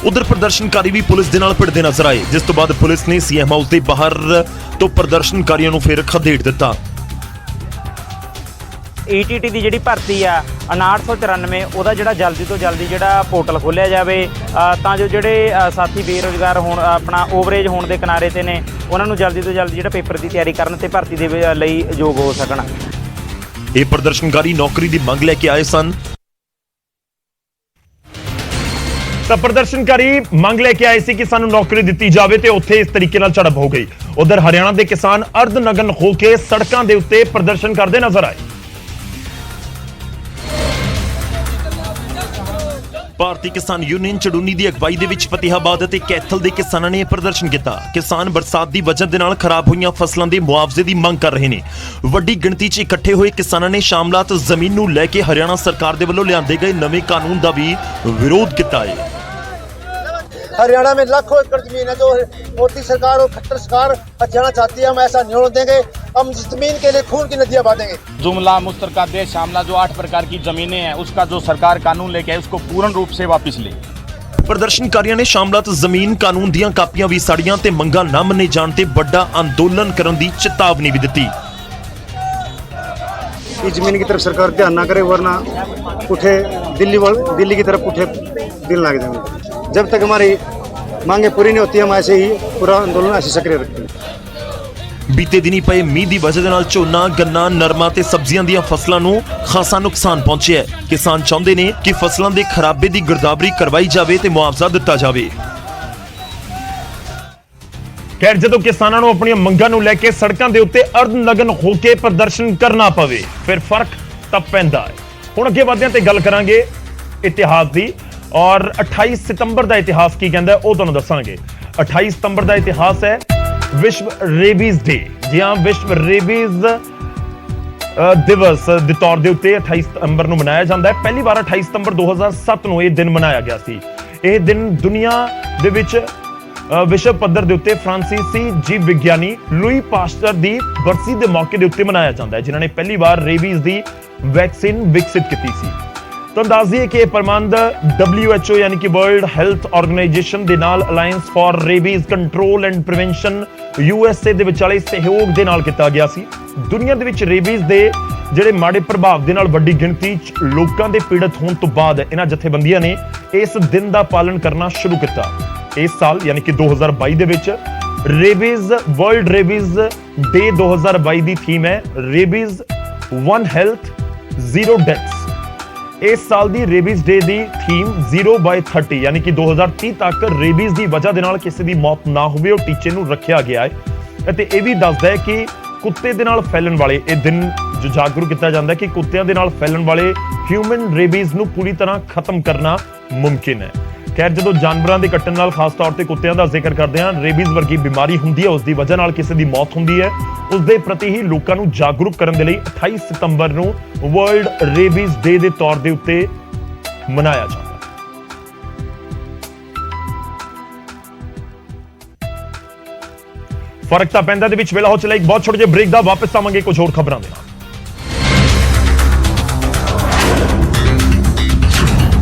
ਉਧਰ ਪ੍ਰਦਰਸ਼ਨਕਾਰੀ ਵੀ ਪੁਲਿਸ ਦੇ ਨਾਲ ਭਿੜਦੇ ਨਜ਼ਰ ਆਏ, ਜਿਸ ਤੋਂ ਬਾਅਦ ਪੁਲਿਸ ਨੇ CM ਹਾਊਸ ਦੇ ਬਾਹਰ ਤੋਂ ਪ੍ਰਦਰਸ਼ਨਕਾਰੀਆਂ ਨੂੰ ਫਿਰ ਖਦੇੜ ਦਿੱਤਾ। ETT ਦੀ ਜਿਹੜੀ ਭਰਤੀ ਆ 5994 ਉਹਦਾ ਜਿਹੜਾ ਜਲਦੀ ਤੋਂ ਜਲਦੀ ਜਿਹੜਾ ਪੋਰਟਲ ਖੋਲ੍ਹਿਆ ਜਾਵੇ ਤਾਂ ਜੋ ਜਿਹੜੇ ਸਾਥੀ ਬੇਰੁਜ਼ਗਾਰ ਹੋਣ, ਆਪਣਾ ਓਵਰੇਜ ਹੋਣ ਦੇ ਕਿਨਾਰੇ ਤੇ ਨੇ, ਉਹਨਾਂ ਨੂੰ ਜਲਦੀ ਤੋਂ ਜਲਦੀ ਜਿਹੜਾ ਪੇਪਰ ਦੀ ਤਿਆਰੀ ਕਰਨ ਤੇ ਭਰਤੀ ਦੇ ਲਈ ਯੋਗ ਹੋ ਸਕਣ। ਇਹ ਪ੍ਰਦਰਸ਼ਨਕਾਰੀ ਨੌਕਰੀ ਦੀ ਮੰਗ ਲੈ ਕੇ ਆਏ ਸਨ। ਤਾਂ ਪ੍ਰਦਰਸ਼ਨਕਾਰੀ ਮੰਗ ਲੈ ਕੇ ਆਏ ਸੀ ਕਿ ਸਾਨੂੰ ਨੌਕਰੀ ਦਿੱਤੀ ਜਾਵੇ ਤੇ ਉੱਥੇ ਇਸ ਤਰੀਕੇ ਨਾਲ ਝੜਪ ਹੋ ਗਈ। ਉਧਰ ਹਰਿਆਣਾ ਦੇ ਕਿਸਾਨ ਅਰਧਨਗਨ ਹੋ ਕੇ ਸੜਕਾਂ ਦੇ ਉੱਤੇ ਪ੍ਰਦਰਸ਼ਨ ਕਰਦੇ ਨਜ਼ਰ ਆਏ। ਭਾਰਤੀ ਕਿਸਾਨ ਯੂਨੀਅਨ ਚੜੂਨੀ ਦੀ ਅਗਵਾਈ ਦੇ ਵਿੱਚ ਫਤਿਹਾਬਾਦ ਅਤੇ ਕੈਥਲ ਦੇ ਕਿਸਾਨਾਂ ਨੇ ਪ੍ਰਦਰਸ਼ਨ ਕੀਤਾ। ਕਿਸਾਨ ਬਰਸਾਤ ਦੀ ਵਜ੍ਹਾ ਦੇ ਨਾਲ ਖਰਾਬ ਹੋਈਆਂ ਫਸਲਾਂ ਦੇ ਮੁਆਵਜ਼ੇ ਦੀ ਮੰਗ ਕਰ ਰਹੇ ਨੇ। ਵੱਡੀ ਗਿਣਤੀ 'ਚ ਇਕੱਠੇ ਹੋਏ ਕਿਸਾਨਾਂ ਨੇ ਸ਼ਾਮਲਾਤ ਜ਼ਮੀਨ ਨੂੰ ਲੈ ਕੇ ਹਰਿਆਣਾ ਸਰਕਾਰ ਦੇ ਵੱਲੋਂ ਲਿਆਂਦੇ ਗਏ ਨਵੇਂ ਕਾਨੂੰਨ ਦਾ ਵੀ ਵਿਰੋਧ ਕੀਤਾ ਹੈ। हरियाणा में लाखों एकड़ जमीन है जो मोदी सरकार और खट्टर सरकार हथियाना चाहती है। हम ऐसा नहीं होने देंगे। हम जमीन के लिए खून की नदियां बहाएंगे। जुमला मुश्तरका देश शामला जो 8 प्रकार की जमीनें हैं उसका जो सरकार कानून लेके आए उसको पूर्ण रूप से वापस ले। ਪ੍ਰਦਰਸ਼ਨਕਾਰੀਆਂ ਨੇ ਸ਼ਾਮਲਾਤ ਜ਼ਮੀਨ ਕਾਨੂੰਨ ਦੀਆਂ ਕਾਪੀਆਂ ਵੀ ਸਾੜੀਆਂ ਤੇ ਮੰਗਾਂ ਨਾ ਮੰਨੇ ਜਾਣ ਤੇ ਵੱਡਾ ਅੰਦੋਲਨ ਕਰਨ ਦੀ ਚੇਤਾਵਨੀ ਵੀ ਦਿੱਤੀ। इस जमीन की तरफ सरकार ध्यान ना करे वरना उठे दिल्ली की तरफ उठे दिल लग जाएंगे। जब तक हमारी मांगे पूरी नहीं होती हम ऐसे ही पूरा आंदोलन ऐसे सक्रिय रखते हैं। ਬੀਤੇ ਦਿਨੀ ਪਏ ਮੀਂਹ ਦੀ ਵਜ੍ਹਾ ਦੇ ਨਾਲ ਝੋਨਾ, ਗੰਨਾ, ਨਰਮਾ ਤੇ ਸਬਜ਼ੀਆਂ ਦੀਆਂ ਫਸਲਾਂ ਨੂੰ ਖਾਸਾ ਨੁਕਸਾਨ ਪਹੁੰਚਿਆ ਹੈ। ਕਿਸਾਨ ਚਾਹੁੰਦੇ ਨੇ ਕਿ ਫਸਲਾਂ ਦੇ ਖਰਾਬੇ ਦੀ ਗਿਰਦਾਵਰੀ ਕਰਵਾਈ ਜਾਵੇ ਤੇ ਮੁਆਵਜ਼ਾ ਦਿੱਤਾ ਜਾਵੇ। ਖੈਰ ਜਦੋਂ ਕਿਸਾਨਾਂ ਨੂੰ ਆਪਣੀਆਂ ਮੰਗਾਂ ਨੂੰ ਲੈ ਕੇ ਸੜਕਾਂ ਦੇ ਉੱਤੇ ਅਰਧਨਗਨ ਹੋ ਕੇ ਪ੍ਰਦਰਸ਼ਨ ਕਰਨਾ ਪਵੇ ਫਿਰ ਫਰਕ ਤਾਂ ਪੈਂਦਾ ਹੈ। ਹੁਣ ਅੱਗੇ ਵਧਦੇ ਹਾਂ ਤੇ ਗੱਲ ਕਰਾਂਗੇ ਇਤਿਹਾਸ ਦੀ ਔਰ 28 ਸਤੰਬਰ ਦਾ ਇਤਿਹਾਸ ਕੀ ਕਹਿੰਦਾ ਉਹ ਤੁਹਾਨੂੰ ਦੱਸਾਂਗੇ। 28 ਸਤੰਬਰ ਦਾ ਇਤਿਹਾਸ ਹੈ ਵਿਸ਼ਵ ਰੇਬੀਜ਼ ਡੇ। ਜੀ ਹਾਂ, ਵਿਸ਼ਵ ਰੇਬੀਜ਼ ਦਿਵਸ ਦੇ ਤੌਰ ਦੇ ਉੱਤੇ 28 ਸਤੰਬਰ ਨੂੰ ਮਨਾਇਆ ਜਾਂਦਾ ਹੈ। ਪਹਿਲੀ ਵਾਰ 28 ਸਤੰਬਰ 2007 ਨੂੰ ਇਹ ਦਿਨ ਮਨਾਇਆ ਗਿਆ ਸੀ। ਇਹ ਦਿਨ ਦੁਨੀਆ ਦੇ ਵਿੱਚ ਵਿਸ਼ਵ ਪੱਧਰ ਦੇ ਉੱਤੇ ਫ੍ਰਾਂਸੀਸੀ ਜੀਵ ਵਿਗਿਆਨੀ ਲੂਈ ਪਾਸਚਰ ਦੀ ਬਰਸੀ ਦੇ ਮੌਕੇ ਦੇ ਉੱਤੇ ਮਨਾਇਆ ਜਾਂਦਾ ਹੈ, ਜਿਨ੍ਹਾਂ ਨੇ ਪਹਿਲੀ ਵਾਰ ਰੇਬੀਜ਼ ਦੀ ਵੈਕਸੀਨ ਵਿਕਸਿਤ ਕੀਤੀ ਸੀ। ਤੁਹਾਨੂੰ ਦੱਸ ਦਈਏ ਕਿ ਇਹ ਪ੍ਰਬੰਧ WHO ਯਾਨੀ ਕਿ ਵਰਲਡ ਹੈਲਥ ਆਰਗੇਨਾਈਜੇਸ਼ਨ ਦੇ ਨਾਲ alliance for rabies control and prevention USA ਦੇ ਵਿਚਾਲੇ ਸਹਿਯੋਗ ਦੇ ਨਾਲ ਕੀਤਾ ਗਿਆ ਸੀ। ਦੁਨੀਆ ਦੇ ਵਿੱਚ ਰੇਬੀਜ਼ ਦੇ ਜਿਹੜੇ ਮਾੜੇ ਪ੍ਰਭਾਵ ਦੇ ਨਾਲ ਵੱਡੀ ਗਿਣਤੀ 'ਚ ਲੋਕਾਂ ਦੇ ਪੀੜਤ ਹੋਣ ਤੋਂ ਬਾਅਦ ਇਹਨਾਂ ਜਥੇਬੰਦੀਆਂ ਨੇ ਇਸ ਦਿਨ ਦਾ ਪਾਲਣ ਕਰਨਾ ਸ਼ੁਰੂ ਕੀਤਾ। ਇਸ ਸਾਲ ਯਾਨੀ ਕਿ 2022 ਦੇ ਵਿੱਚ ਰੇਬੀਜ਼ ਵਰਲਡ ਰੇਬੀਜ਼ ਡੇ 2022 ਦੀ ਥੀਮ ਹੈ ਰੇਬੀਜ਼ 1 ਹੈਲਥ 0 ਡੈਥਸ। ਇਸ ਸਾਲ ਦੀ ਰੇਬੀਜ਼ ਡੇ ਦੀ ਥੀਮ 0/30 ਯਾਨੀ ਕਿ 2030 ਤੱਕ ਰੇਬੀਜ਼ ਦੀ ਵਜ੍ਹਾ ਦੇ ਨਾਲ ਕਿਸੇ ਦੀ ਮੌਤ ਨਾ ਹੋਵੇ, ਉਹ ਟੀਚੇ ਨੂੰ ਰੱਖਿਆ ਗਿਆ ਹੈ। ਅਤੇ ਇਹ ਵੀ ਦੱਸਦਾ ਹੈ ਕਿ ਕੁੱਤੇ ਦੇ ਨਾਲ ਫੈਲਣ ਵਾਲੇ ਇਹ ਦਿਨ ਜੋ ਜਾਗਰੂਕ ਕੀਤਾ ਜਾਂਦਾ ਹੈ ਕਿ ਕੁੱਤਿਆਂ ਦੇ ਨਾਲ ਫੈਲਣ ਵਾਲੇ ਹਿਊਮਨ ਰੇਬੀਜ਼ ਨੂੰ ਪੂਰੀ ਤਰ੍ਹਾਂ ਖਤਮ ਕਰਨਾ ਮੁਮਕਿਨ ਹੈ। ਖੈਰ, ਜਦੋਂ ਜਾਨਵਰਾਂ ਦੇ ਕੱਟਣ ਨਾਲ ਖਾਸ ਤੌਰ ਤੇ ਕੁੱਤਿਆਂ ਦਾ ਜ਼ਿਕਰ ਕਰਦੇ ਹਾਂ, ਰੇਬੀਜ਼ ਵਰਗੀ ਬਿਮਾਰੀ ਹੁੰਦੀ ਹੈ, ਉਸ ਦੀ ਵਜ੍ਹਾ ਨਾਲ ਕਿਸੇ ਦੀ ਮੌਤ ਹੁੰਦੀ ਹੈ, ਉਸ ਦੇ ਪ੍ਰਤੀ ਹੀ ਲੋਕਾਂ ਨੂੰ ਜਾਗਰੂਕ ਕਰਨ ਦੇ ਲਈ 28 ਸਤੰਬਰ ਨੂੰ ਵਰਲਡ ਰੇਬੀਜ਼ ਡੇ ਦੇ ਤੌਰ ਦੇ ਉੱਤੇ ਮਨਾਇਆ ਜਾਂਦਾ ਹੈ। ਫਰਕ ਤਾਂ ਪੈਂਦਾ ਦੇ ਵਿੱਚ ਵੇਲਾ ਹੋ ਚਲਾ ਇੱਕ ਬਹੁਤ ਛੋਟੇ ਜਿਹੇ ਬ੍ਰੇਕ ਦਾ, ਵਾਪਸ ਆਵਾਂਗੇ ਕੁਝ ਹੋਰ ਖਬਰਾਂ ਦੇ ਨਾਲ।